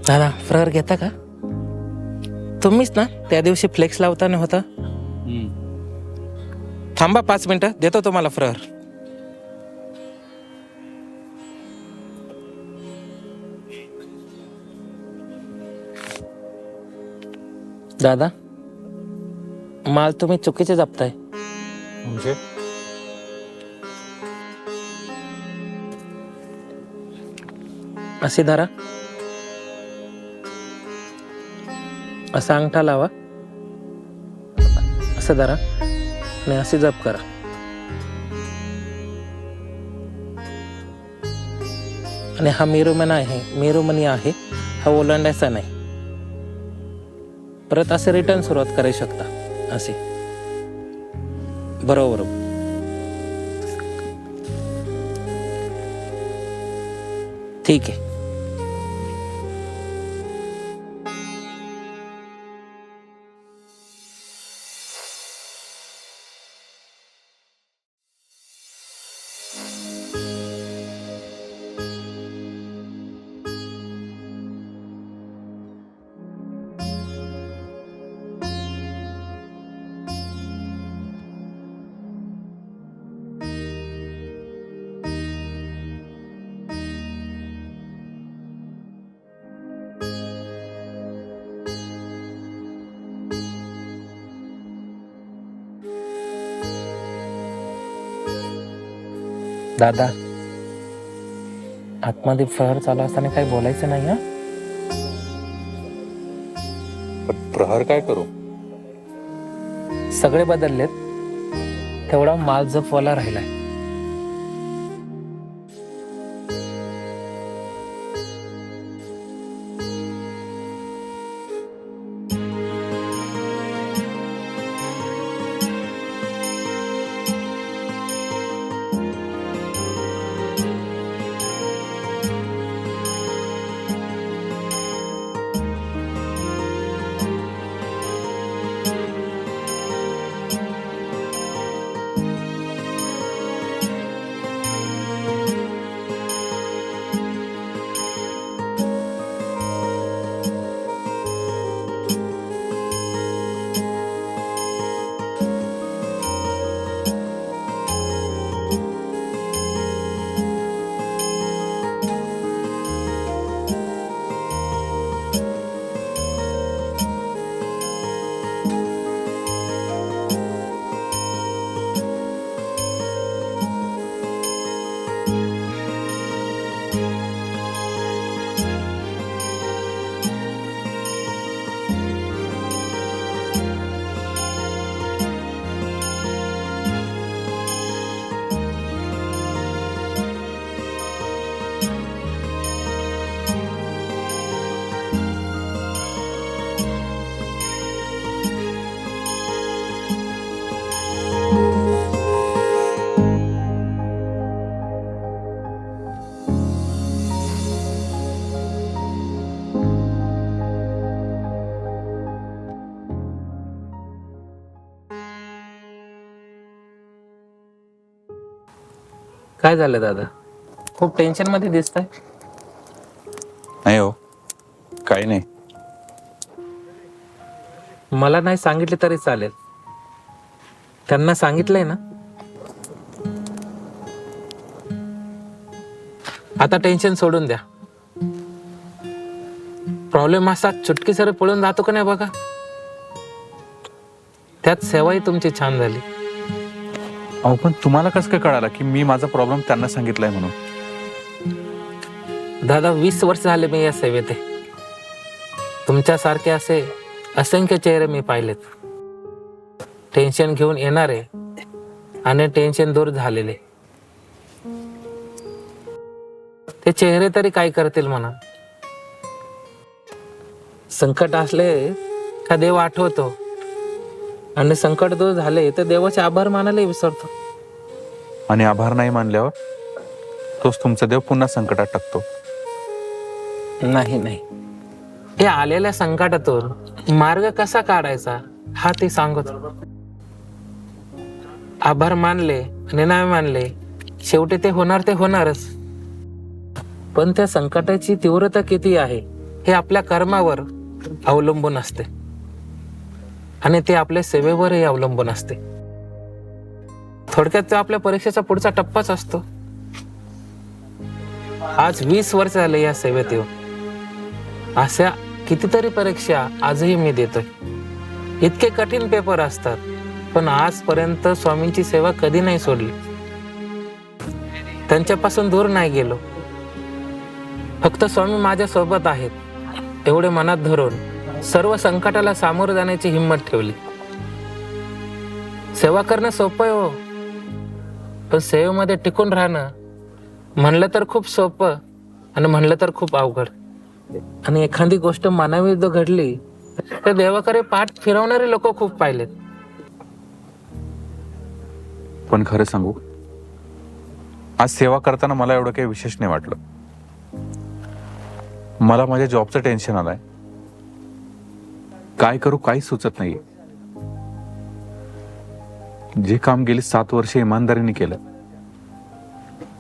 दादा फ्रर घेता का? तुम्हीच ना त्या दिवशी फ्लेक्स लावताना होता. थांबा 5 मिनिटं, देतो तुम्हाला फ्रर. दादा माल तुम्ही चुकीचे जपताय. म्हणजे असे धरा, असा अंगठा लावा, असं धरा आणि असे जप करा. आणि हा मेरुमनी आहे, हा ओलांडायचा नाही. परत असे रिटर्न सुरुवात करायला शकता असे. बरोबर. ठीक आहे. दादा आतमध्ये प्रहर चालू असताना काही बोलायचं नाही. हा पण प्रहर काय करू? सगळे बदललेत, तेवढा माल जपवाला राहिलाय. काय झालं दादा? खूप टेन्शन मध्ये दिसताय. नाही हो, काही नाही. मला नाही सांगितले तरी चालेल. त्यांना सांगितलंय ना. आता टेन्शन सोडून द्या. प्रॉब्लेम असा चुटकीसर पळून जातो का नाही बघा. त्यात सेवाही तुमची छान झाली. अहो पण तुम्हाला कसं काय कळालं की मी माझा प्रॉब्लेम त्यांना सांगितलाय म्हणून? दादा 20 वर्ष झाले मी या सेवेत आहे. तुमच्यासारखे असे असंख्य चेहरे मी पाहिलेत. टेन्शन घेऊन येणारे आणि टेन्शन दूर झालेले. ते चेहरे तरी काय करतील म्हणा. संकट असले का देव आठवतो आणि संकट दूर झाले तर देवाचे आभार मानायला विसरतो. आणि आभार नाही मानल्यावर तोच तुमचा देव पुन्हा संकटात टाकतो. नाही नाही, हे आलेल्या संकटातून मार्ग कसा काढायचा हा ते सांगत. आभार मानले आणि नाही मानले शेवटी ते होणारच. पण त्या संकटाची तीव्रता किती आहे हे आपल्या कर्मावर अवलंबून असते आणि ते आपल्या सेवेवरही अवलंबून असते. थोडक्यात तो आपल्या परीक्षेचा पुढचा टप्पाच असतो. आज 20 वर्ष झाले या सेवेत येऊन. अशा कितीतरी परीक्षा आजही मी देतोय. इतके कठीण पेपर असतात, पण आजपर्यंत स्वामींची सेवा कधी नाही सोडली. त्यांच्यापासून दूर नाही गेलो. फक्त स्वामी माझ्या सोबत आहेत एवढे मनात धरून सर्व संकटाला सामोरं जाण्याची हिंमत ठेवली. सेवा करणं सोपं आहे हो, पण सेवेमध्ये टिकून राहणं म्हणलं तर खूप सोपं आणि म्हणलं तर खूप अवघड. आणि एखादी गोष्ट मनाविरुद्ध घडली तर देवाकडे पाठ फिरवणारे लोक खूप पाहिलेत. पण खरं सांगू, आज सेवा करताना मला एवढं काही विशेष नाही वाटलं. मला माझ्या जॉबचं टेन्शन आलंय. काय करू काही सुचत नाहीये. जे काम गेली 7 वर्ष इमानदारीने केलं,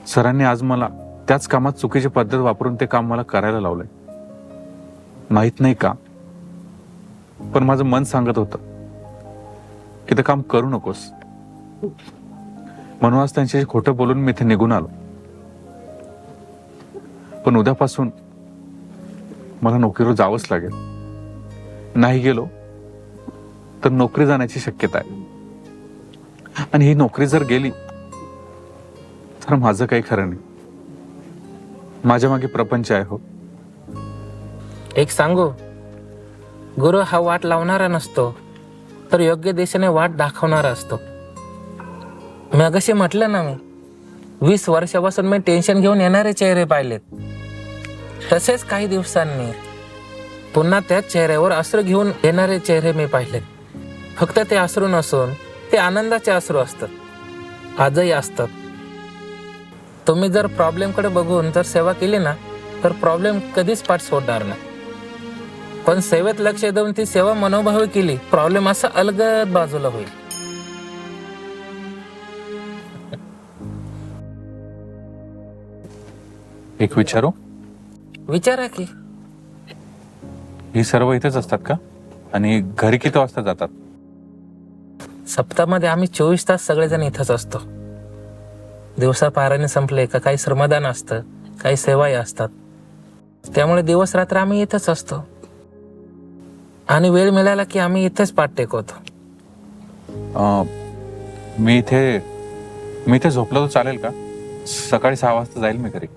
सरांनी आज मला त्याच कामात चुकीची पद्धत वापरून ते काम मला करायला लावलंय. माहित नाही का, पण माझं मन सांगत होतं की ते काम करू नकोस. म्हणून आज त्यांच्याशी खोटं बोलून मी इथे निघून आलो. पण उद्यापासून मला नोकरीवर जावंच लागेल. नाही गेलो तर नोकरी जाण्याची शक्यता आहे. आणि ही नोकरी जर गेली तर माझं काही खरं नाही. माझ्या मागे प्रपंच आहे हो. एक सांगू, गुरु हा वाट लावणारा नसतो, तर योग्य दिशेने वाट दाखवणारा असतो. मी अगशी म्हटलं ना, मी 20 वर्षापासून मी टेन्शन घेऊन येणारे चेहरे पाहिलेत. तसेच काही दिवसांनी पुन्हा त्याच चेहऱ्यावर अश्रू घेऊन येणारे चेहरे मी पाहिलेत. फक्त ते अश्रू नसून ते आनंदाचे अश्रू असतात, आजही असतात. तुम्ही जर प्रॉब्लेमकडे बघून जर सेवा केली ना, तर प्रॉब्लेम कधीच पाठ सोडणार नाही. पण सेवेत लक्ष देऊन ती सेवा मनोभावे केली, प्रॉब्लेम असा अलगद बाजूला होईल. एक विचारू? विचारा की. ही सर्व इथेच असतात का? आणि घरी किती वाजता जातात? सप्ताहामध्ये आम्ही 24 तास सगळेजण इथंच असतो. दिवसा पाराने संपले का काही श्रमदान असतं, काही सेवाही असतात. त्यामुळे दिवस रात्र आम्ही इथंच असतो आणि वेळ मिळाला की आम्ही इथेच पाठ टेकवतो. मी इथे झोपलो तर चालेल का? सकाळी 6 वाजता जाईल मी घरी.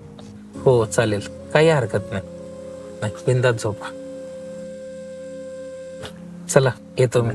हो चालेल, काही हरकत नाही. बिंदात झोपा. चला येतो मी.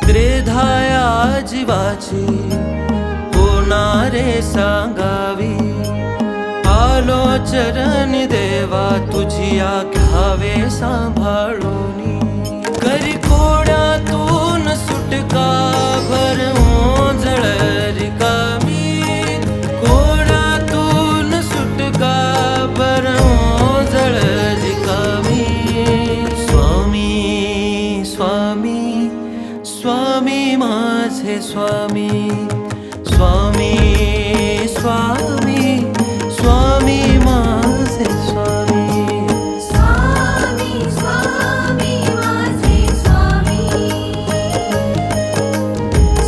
त्रेधाया जीवाची कोणारे सांगावी, आलो चरणी देवा तुझिया घ्यावे सांभाळूनी. करी कोड्यातून सुटका भर ओंजळ रिकामी, कोड्यातून सुटका भर ओंजळ रिकामी. स्वामी स्वामी स्वामी माझे स्वामी, स्वामी स्वामी स्वामी माझे स्वामी. स्वामी स्वामी माझे स्वामी,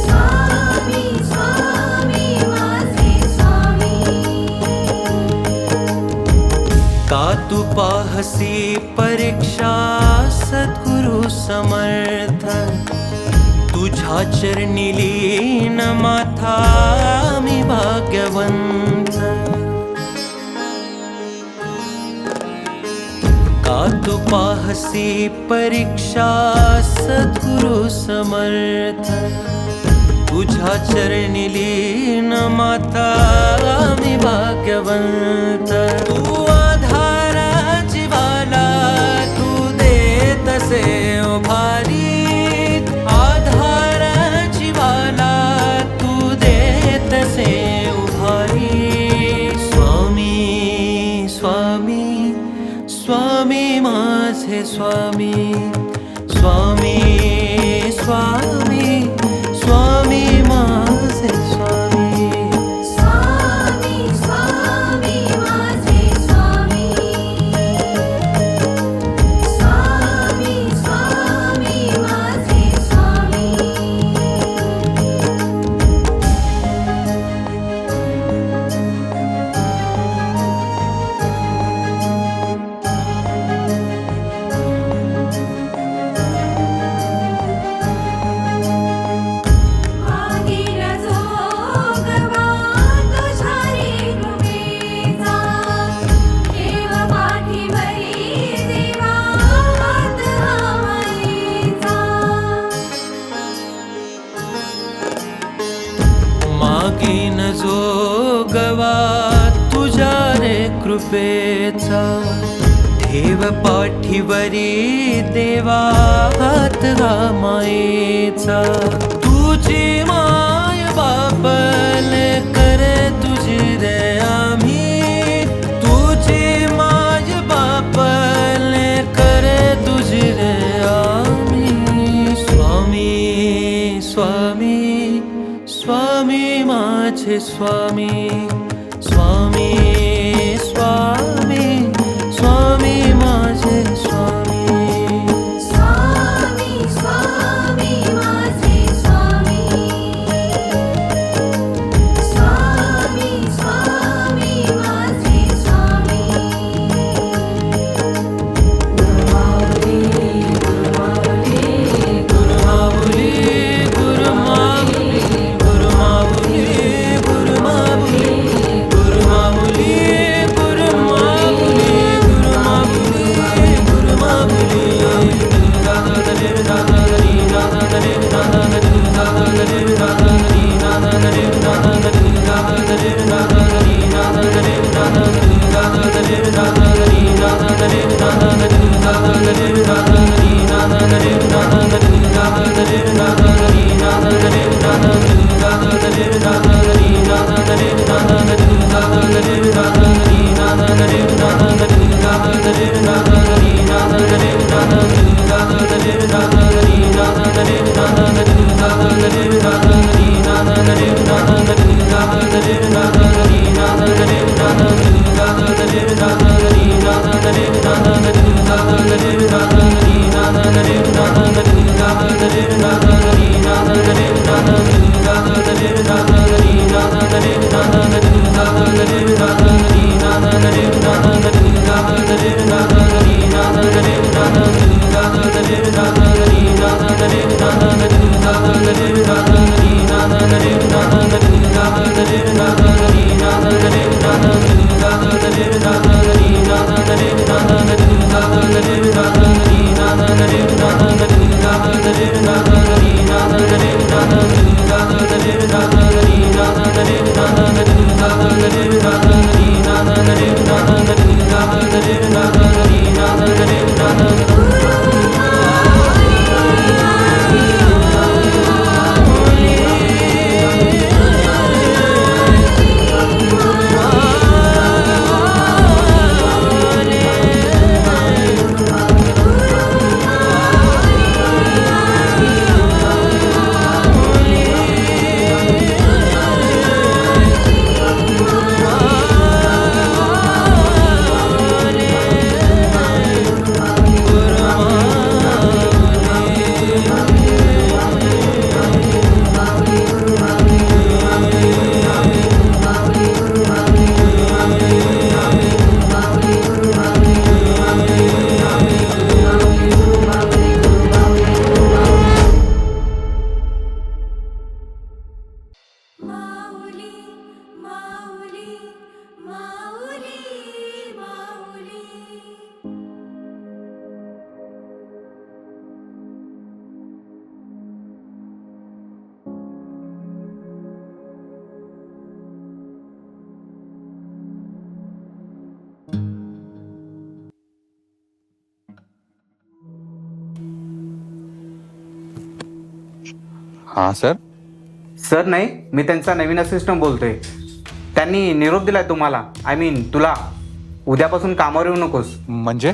स्वामी स्वामी तू पाहसी परीक्षा सद्गुरु समर्थ तुझ्या चरणी लीन माथा मी भाग्यवंत का तू पाहसी परीक्षा सद्गुरु समर्थ तुझ्या चरणी लीन माता मी भाग्यवंत तू आधार जीवाला तू देत से उभारी आधार जीवाला तू देत से उभारी स्वामी स्वामी स्वामी माझे स्वामी स्वामी स्वामी स्वामी माझे स्वामी स्वामी स्वामी माझे स्वामी स्वामी स्वामी माझे स्वामी मागील जोगवा तुझ्या रे कृपेचा ठेव पाठीवरी देवा हात हवाईचा मागीन जोगवा तुझ्या रे कृपेचा ठेव पाठीवरी देवा हात मायेचा तुझी माय बापल करे तुझी रे आम्ही तुझी माय बापल करे तुझी रे आम्ही स्वामी स्वामी स्वामी माझे स्वामी स्वामी स्वामी स्वामी माझे स्वामी स्वामी स्वामी माझे स्वामी स्वामी स्वामी माझे स्वामी गुरुमाऊली गुरुमाऊली गुरुमाऊली गुरुमाऊली गुरुमाऊली गुरुमाऊली हां सर. सर नाही, मी त्यांचा नवीन असिस्टंट बोलतोय. त्यांनी निरोप दिलाय तुम्हाला, आय मीन तुला. उद्यापासून कामावर येऊ नकोस. म्हणजे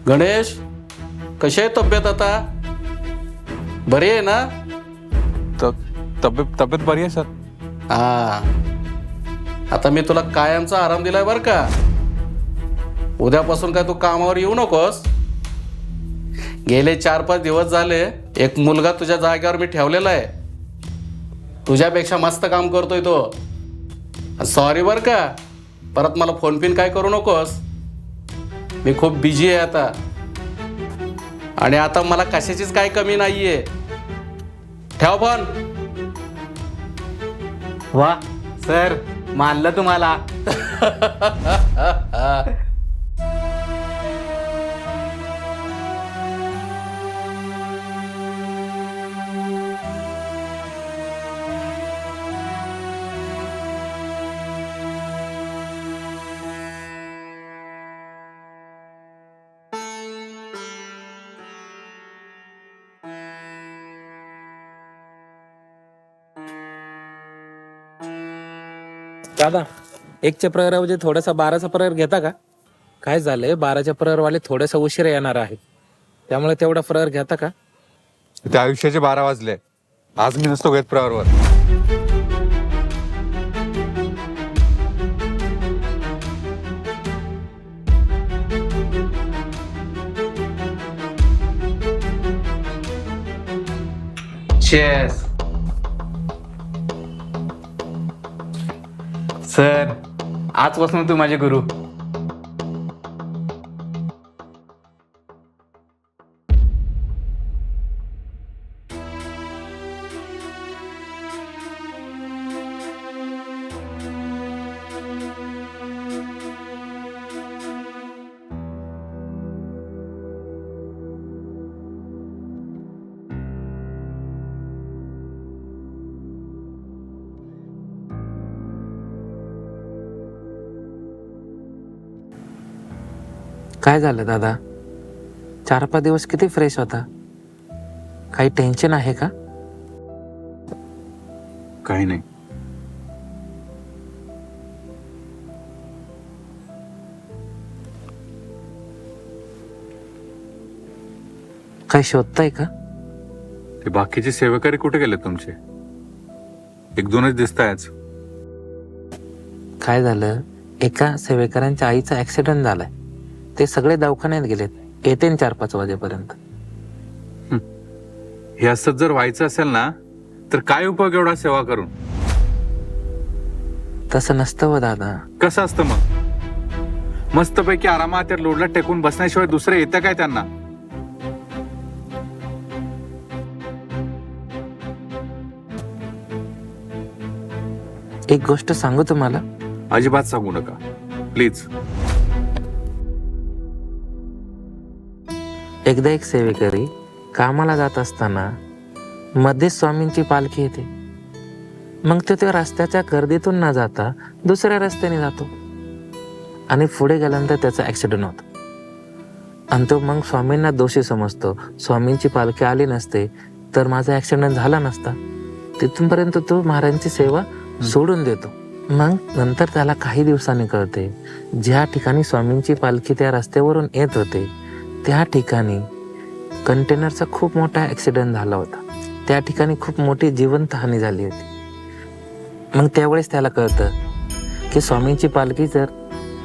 गणेश, कशी आहे तब्येत आता? बरी आहे ना? तब्येत बरी आहे सर. हा, आता मी तुला कायमचा आराम दिलाय बर का. उद्यापासून काय तू कामावर येऊ नकोस. गेले 4-5 दिवस झाले एक मुलगा तुझ्या जागेवर मी ठेवलेला आहे. तुझ्यापेक्षा मस्त काम करतोय तो. सॉरी बर का, परत मला फोन पिन काय करू नकोस. मी खूप बिझी आहे आता, आणि आता मला कशाचीच काही कमी नाहीये. ठेव फोन. वा सर, मानलं तुम्हाला. दादा, 1च्या प्रहराऐवजी थोडासा 12चा प्रहर घेता का? काय झालंय, 12च्या प्रहरवाले थोडासा उशिरा येणार आहेत, त्यामुळे तेवढा प्रहर घेता का? त्या आयुष्याचे 12 वाजले. आज मी नसतो घेत प्रहरवर. चेस. सर, आजपासून तू माझे गुरु. काय झालं दादा? 4-5 दिवस किती फ्रेश होता. काही टेन्शन आहे का? काही नाही. काही शोधताय का? ते बाकीचे सेवेकरी कुठे गेले तुमचे? 1-2च दिसतायच. काय झालं, एका सेवेकरांच्या आईचा ऍक्सिडेंट झालाय. ते सगळे दवाखान्यात गेलेत. येते 4-5 वाजेपर्यंत. हे असं जर व्हायचं असेल ना, तर काय उपयोग एवढा सेवा करून? तसं नसतं हो दादा. कसं असतं मग? मस्तपैकी आरामात त्या लोडला टेकून बसण्याशिवाय दुसरं येतं काय त्यांना? एक गोष्ट सांगू तुम्हाला? अजिबात सांगू नका प्लीज. एकदा एक सेवेकरी कामाला जात असताना मध्येच स्वामींची पालखी येते. मग तो त्या रस्त्याच्या गर्दीतून न जाता दुसऱ्या रस्त्याने जातो आणि पुढे गेल्यानंतर त्याचा ऍक्सिडेंट होतो. आणि तो मग स्वामींना दोषी समजतो. स्वामींची पालखी आली नसते तर माझा ऍक्सिडेंट झाला नसता. तिथूनपर्यंत तो महाराजांची सेवा सोडून देतो. मग नंतर त्याला काही दिवसांनी कळते, ज्या ठिकाणी स्वामींची पालखी त्या रस्त्यावरून येत होते त्या ठिकाणी कंटेनरचा खूप मोठा ऍक्सिडेंट झाला होता. त्या ठिकाणी खूप मोठी जिवंत हानी झाली होती. मग त्यावेळेस त्याला कळतं की स्वामींची पालखी जर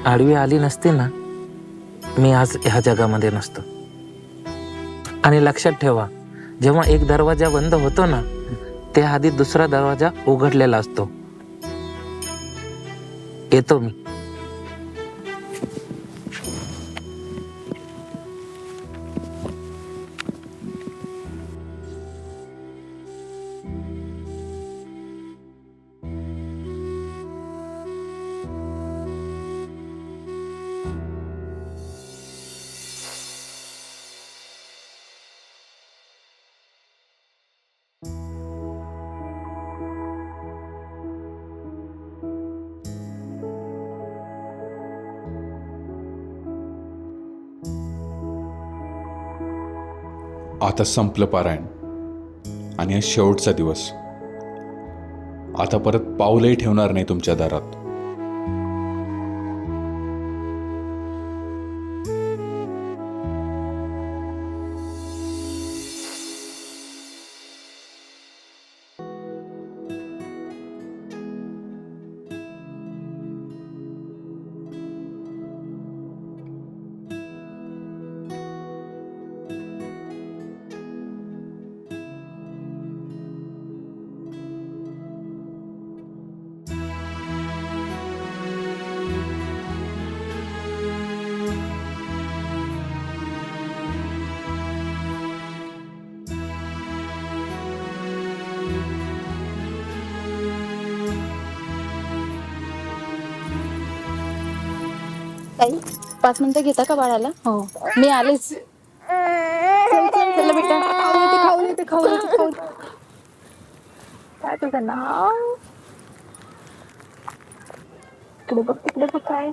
आडवी आली नसती ना, मी आज ह्या जगामध्ये नसतो. आणि लक्षात ठेवा, जेव्हा एक दरवाजा बंद होतो ना, त्या आधी दुसरा दरवाजा उघडलेला असतो. येतो मी. आता संपलं पारायण आणि हा शेवटचा दिवस. आता परत पाऊलही ठेवणार नाही तुमच्या दारात. ताई 5 मिनिटं घेता का बाळाला? हो मी आलेच. चला बेटा खाऊ काय तुझं नाव? तिकडे बघ काय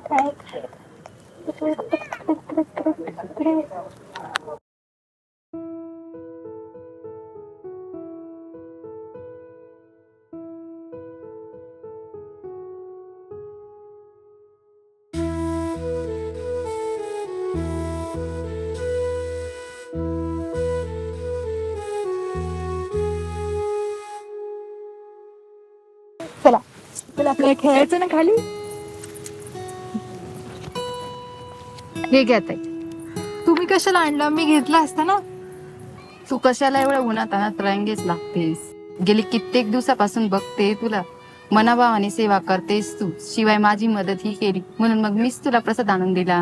चला आपल्याला खेळायचं ना खाली. हे घ्या ताई. तुम्ही कशाला आणला? मी घेतला असता ना. तू कशाला एवढं उन्हात आणत रांगेच लागतेस? गेली कित्येक दिवसापासून बघते तुला. मनाभावाने सेवा करतेस तू. शिवाय माझी मदत ही केली म्हणून मग मीच तुला प्रसाद आणून दिला.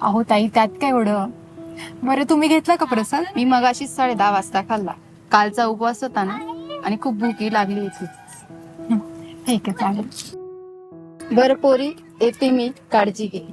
अहो ताई त्यात काय एवढं. बरं तुम्ही घेतला का प्रसाद? मी मगाशीच 10:30 वाजता खाल्ला. कालचा उपवास होता ना आणि खूप भूकी लागली होती. ठीक आहे चालेल. बरं पोरी येते मी. काळजी घे.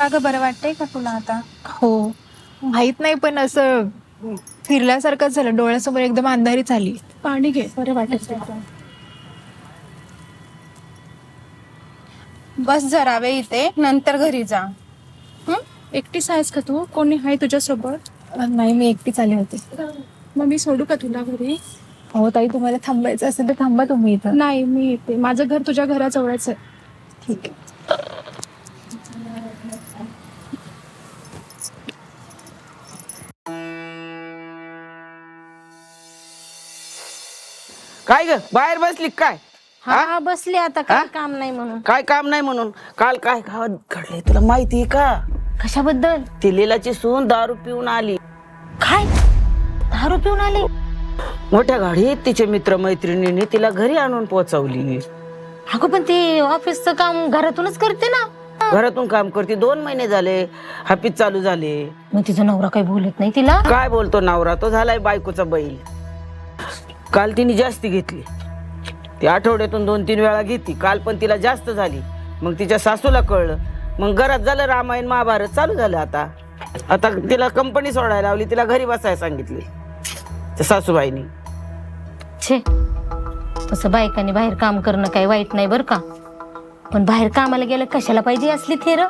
का ग बरं वाटतंय का तुला आता? हो माहित नाही पण असं फिरल्यासारखंच झालं. डोळ्यासमोर एकदम अंधारी झाली. पाणी घे बरं वाटायचं. बस जरा वेळ इथे नंतर घरी जा. एकटीच आहेस का तू? कोणी आहे तुझ्यासोबत? नाही मी एकटीच आले होते. मग मी सोडू का तुला घरी? हो ताई तुम्हाला थांबायचं असेल तर थांबा तुम्ही इथं. नाही मी येते. माझं घर तुझ्या घराजवळच आहे. ठीक आहे. काय ग बाहेर बसली काय? हा बसले आता. काय काम नाही म्हणून. काय काम नाही म्हणून? काल काय गावात घडलंय तुला माहितीये का? कशाबद्दल? ती लीलाची सून दारू पिऊन आली. काय? दारू पिऊन आली? मोठ्या गाडीत तिचे मित्र मैत्रिणींनी तिला घरी आणून पोहोचवली. अगं पण ते ऑफिसचं काम घरातूनच करते ना. घरातून काम करते. 2 महिने झाले हापीस चालू झाले. मग तिचा नवरा काही बोलत नाही तिला? काय बोलतो नवरा? तो झालाय बायकोचा बैल. काल तिने जास्ती घेतली. ती आठवड्यातून 2-3 वेळा घेतली. काल पण तिला जास्त झाली. मग तिच्या सासूला कळलं. मग घरात झालं रामायण महाभारत चालू झालं. आता तिला कंपनी सोडायला लावली. तिला घरी बसायला सांगितली त्या सासूबाईनी. छे तसं बायकांनी बाहेर काम करणं काही वाईट नाही बरं का. पण बाहेर कामाला गेलं कशाला पाहिजे असली थेर?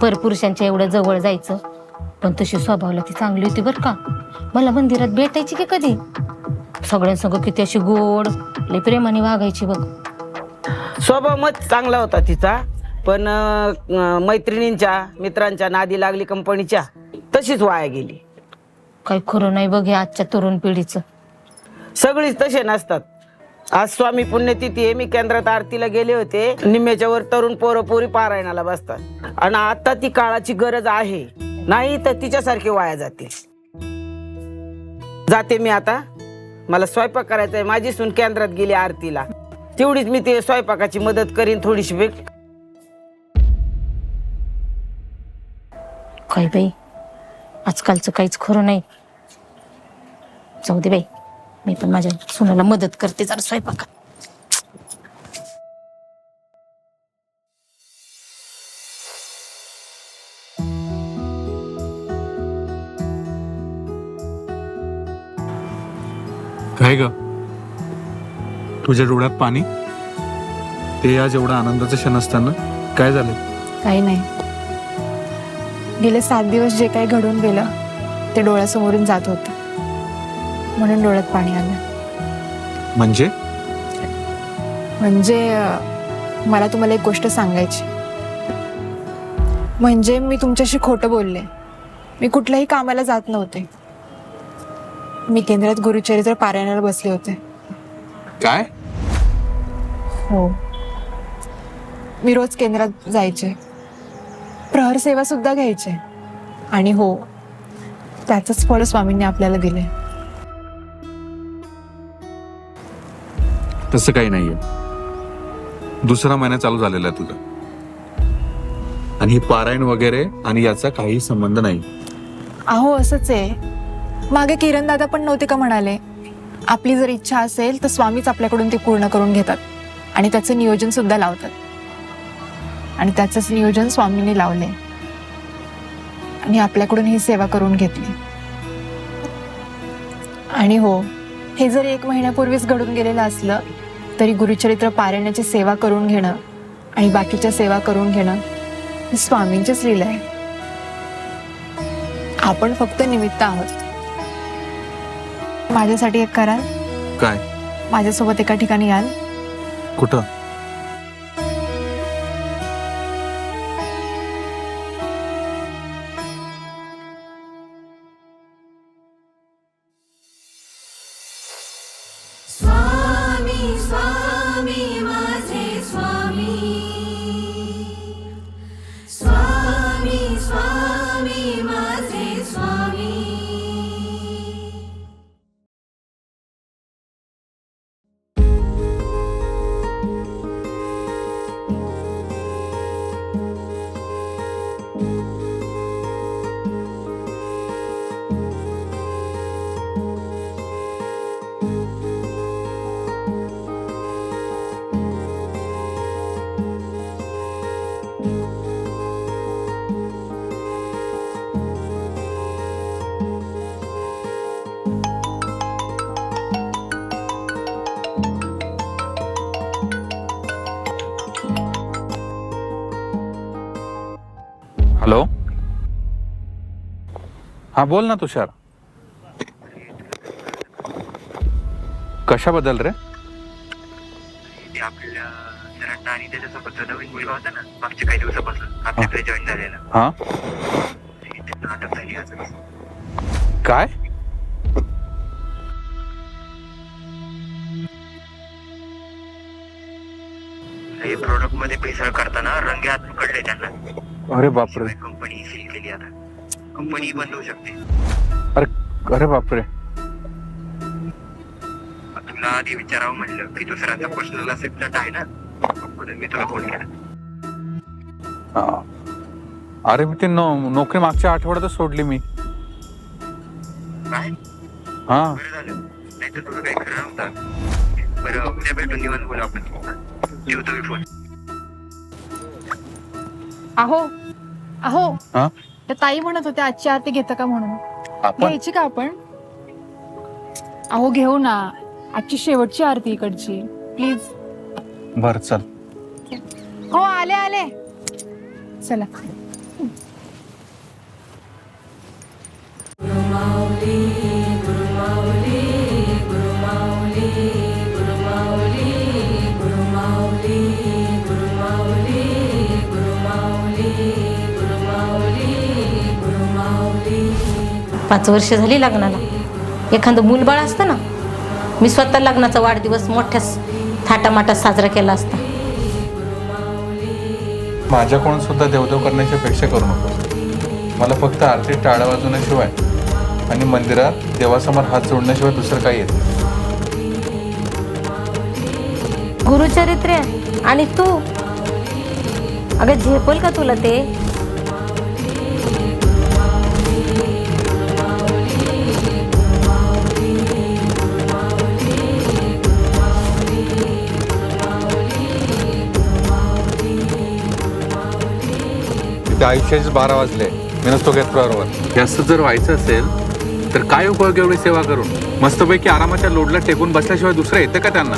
परपुरुषांच्या एवढं जवळ जायचं. पण तशी स्वभावाला ती चांगली होती बरं का. मला मंदिरात भेटायची की कधी. सगळ्यांसंग किती अशी गोड लय प्रेमाने वागायची बघ. स्वभाव मत चांगला होता तिचा. पण मैत्रिणींच्या मित्रांच्या नादी लागली कंपनीच्या, तशीच वाया गेली. काही खरं नाही बघ हे आजच्या तरुण पिढीचं. सगळीच तसे नसतात. आज स्वामी पुण्यतिथी आहे, मी केंद्रात आरतीला गेले होते. निम्म्याच्या वर तरुण पोरं पोरी पारायणाला बसतात. आणि आता ती काळाची गरज आहे, नाही तर तिच्यासारखे वाया जातील. जाते मी आता, मला स्वयंपाक करायचा आहे. माझी सून केंद्रात गेली आरतीला, तेवढीच मी ते स्वयंपाकाची मदत करीन थोडीशी वेळ. काय बाई आजकालचं काहीच खरं नाही. जाऊ दे बाई, मी पण माझ्या सुनाला मदत करते जरा स्वयंपाकात. काय ग, तुझ्या डोळ्यात पाणी? ते आज एवढा आनंदाचा क्षण असताना काय झालं? काही नाही, गेले 7 दिवस जे काही घडून गेलं ते डोळ्यासमोरून जात होतं, म्हणून डोळ्यात पाणी आलं. म्हणजे मला तुम्हाला एक गोष्ट सांगायची. म्हणजे मी तुमच्याशी खोटं बोलले. मी कुठल्याही कामाला जात नव्हते. मी केंद्रात गुरुचरित्र पारायणाला बसले होते. काय? हो, मी रोज केंद्रात जायचे, प्रहर सेवा सुद्धा घ्यायचे. आणि हो, त्याचंच फळ स्वामींनी आपल्याला दिले. तसं काही नाहीये. 2रा महिना चालू झालेला आहे तुझा, आणि हे पारायण वगैरे आणि याचा काही संबंध नाही. अहो असंच आहे. मागे किरण दादा पण नव्हते का म्हणाले, आपली जर इच्छा असेल तर स्वामीच आपल्याकडून ती पूर्ण करून घेतात आणि त्याचं नियोजन सुद्धा लावतात. आणि त्याचंच नियोजन स्वामींनी लावले आणि आपल्याकडून ही सेवा करून घेतली. आणि हो, हे जर 1 महिन्यापूर्वीच घडून गेलेलं असलं तरी गुरुचरित्र पारायणाची सेवा करून घेणं आणि बाकीच्या सेवा करून घेणं हे स्वामींचीच लीला आहे. आपण फक्त निमित्त आहोत. माझ्यासाठी एक कराल? काय? माझ्यासोबत एका ठिकाणी याल? कुठं? स्वामी स्वामी माझे स्वामी, स्वामी स्वामी माझे स्वामी. हॅलो, हा बोल ना तुषार. कशाबद्दल रे? आपल्याला जरा आणि त्याच्यासोबत नवीन मुलगा होता ना मागच्या काही दिवसापासून आपल्याकडे जॉईन झालेला. हा, अटक झाली आज. काय? हे प्रोडक्ट मध्ये भेसळ करताना रंगे हात पकडले त्यांना. अरे बापरे. कंपनी सील केली, आता कंपनी बंद होऊ शकते. अरे बापरे. तुला आधी विचारावं म्हणलं की दुसऱ्यांचा पर्सनल असेप्ट आहे ना, म्हणून मी तुला फोन केला. अरे मी ते नोकरी मागच्या आठवड्यातच सोडली मी. काय? हा, बरं झालं, नाही तर तुला काही खरं नव्हतं. बरं, उद्या भेटून निवांत बोलू आपण. ठेवतो मी फोन. अहो अहो, हा? त्या ताई म्हणत होत्या आजची आरती घेता का म्हणून. आपण घ्यायची का आपण? अहो घेऊ ना, आजची शेवटची आरती इकडची, प्लीज. बर चल. हो आले आले, चला. गुरुमाऊली गुरुमाऊली गुरुमाऊली गुरुमाऊली गुरुमाऊली गुरुमाऊली 5 वर्ष झाली लग्नाला. एखादं मूलबाळ असतं ना, मी स्वतः लग्नाचा वाढदिवस मोठ्या थाटामाटात साजरा केला असता. माझ्याकडून सुद्धा देवदेव करण्याची अपेक्षा करू नको. मला फक्त आरती टाळ्या वाजवण्याशिवाय आणि मंदिरात देवासमोर हात जोडण्याशिवाय दुसरं काही येत नाही. गुरुचरित्र आणि तू, अगं झेपल का तुला ते? तिथे आयुष्याचे 12 वाजले, मी नसतो घेत प्रवारावर. जास्त जर व्हायचं असेल तर काय उपयोग एवढी सेवा करून? मस्तपैकी आरामाच्या लोडला टेकून बसल्याशिवाय दुसरं येतं का त्यांना?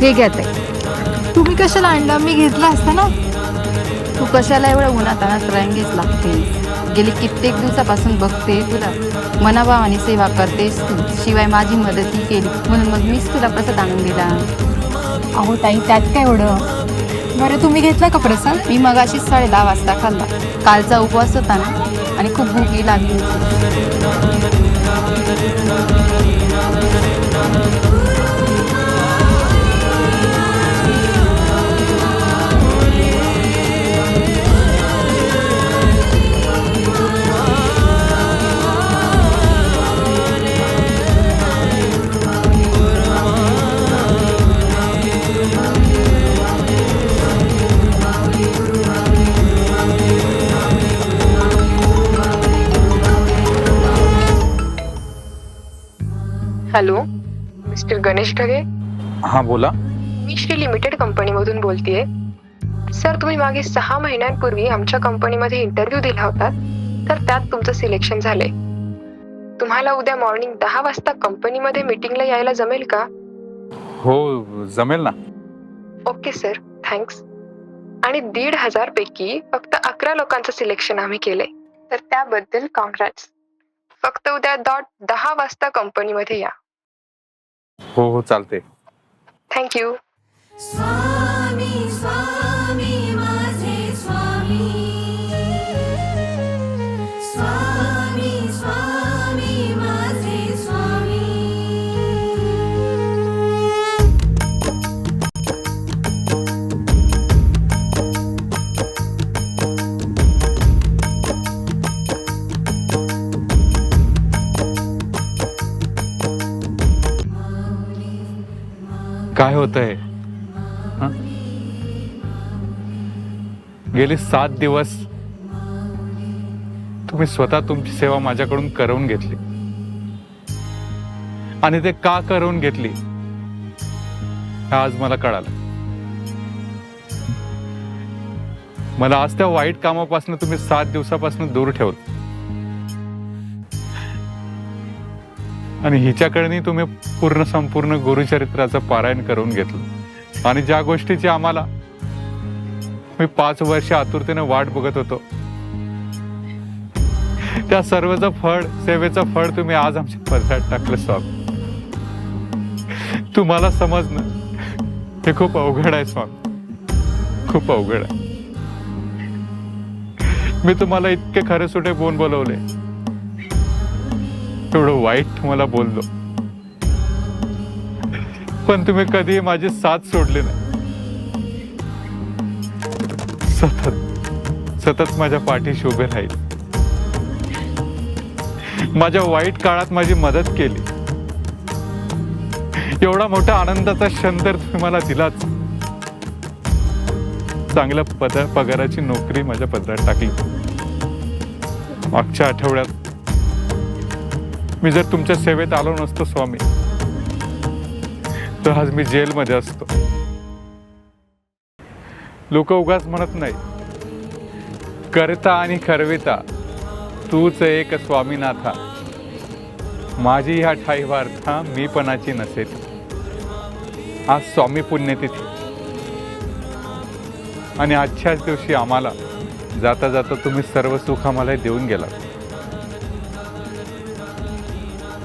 हे घ्या ताई. तुम्ही कशाला आणला? मी घेतला असता ना. तू कशाला एवढं उन्हातानात रांगेच लागतेस? गेली कित्येक दिवसापासून बघते तुला. मनाभावाने सेवा करतेस तू. शिवाय माझी मदतही केली म्हणून मग मीच तुला प्रसाद आणून दिला. अहो ताई, त्यात काय एवढं? बरं, तुम्ही घेतला का प्रसाद? मी मगाशीच 10:30 वाजता खाल्ला. कालचा उपवास होता ना आणि खूप भूकही लागली होती. Hello, mister Ganesh Dhage. हां बोला. मी श्री लिमिटेड कंपनीमधून बोलतेय. सर, तुम्ही मागे 6 महिन्यांपूर्वी आमच्या कंपनीमध्ये इंटरव्ह्यू दिला होता, तर त्यात तुमचं सिलेक्शन झालंय. तुम्हाला उद्या मॉर्निंग 10 वाजता कंपनीमध्ये मीटिंगला यायला जमेल का? हो, जमेल ना. Okay sir, thanks. आणि 1,500 पैकी फक्त 11 लोकांचं सिलेक्शन आम्ही केलंय, तर त्याबद्दल कॉंग्रॅट्स. फक्त उद्या 10 वाजता कंपनीमध्ये या. हो हो, चालते. थँक्यू. स्वामी स्वामी माझे स्वामी, स्वामी स्वामी माझे स्वामी. काय होतंय? गेले 7 दिवस तुम्ही स्वतः तुमची सेवा माझ्याकडून करवून घेतली, आणि ते का करवून घेतली हे आज मला कळालं. मला आज त्या वाईट कामापासून तुम्ही 7 दिवसापासून दूर ठेवलं, आणि हिच्याकडे तुम्ही पूर्ण संपूर्ण गुरुचरित्राचं पारायण करून घेतलं. आणि ज्या गोष्टीची आम्हाला मी 5 वर्ष आतुरतेने वाट बघत होतो, त्या सर्वचं फळ, सेवेचं फळ तुम्ही आज आमच्या पदरात टाकलं स्वामी. तुम्हाला समजणं हे खूप अवघड आहे स्वामी, खूप अवघड आहे. मी तुम्हाला इतके खरे सुटे बोल बोलवले, एवढं वाईट तुम्हाला बोललो, पण तुम्ही कधी माझी साथ सोडली नाही. सतत माझ्या पाठीशी उभे राहील. माझ्या वाईट काळात माझी मदत केली. एवढा मोठा आनंदाचा क्षण तर तुम्ही मला दिलाच. चांगल्या पगाराची नोकरी माझ्या पदरात टाकली. मागच्या आठवड्यात मी जर तुमच्या सेवेत आलो नसतो स्वामी, तर आज मी जेलमध्ये असतो. लोक उगाच म्हणत नाही, करता आणि करविता तूच एक स्वामीनाथा, माझी ह्या ठाई वार्ता मी पणाची नसेल. आज स्वामी पुण्यतिथी आणि आजच्याच दिवशी आम्हाला जाता जाता तुम्ही सर्व सुख आम्हाला देऊन गेला.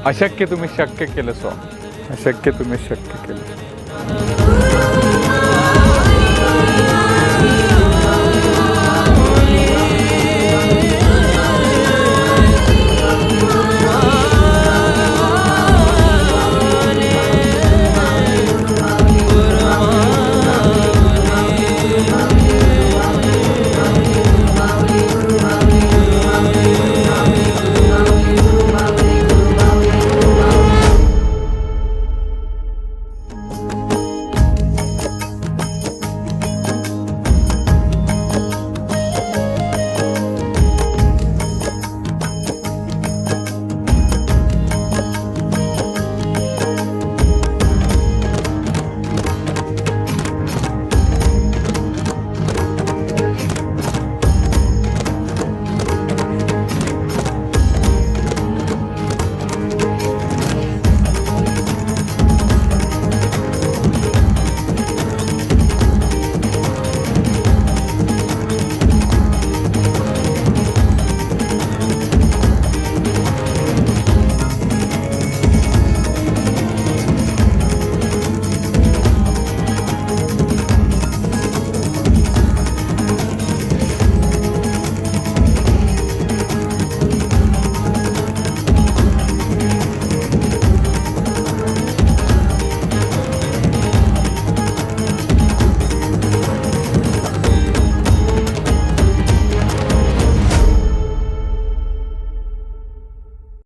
अशक्य तुम्ही शक्य केलं स्वामी, अशक्य तुम्ही शक्य केलं.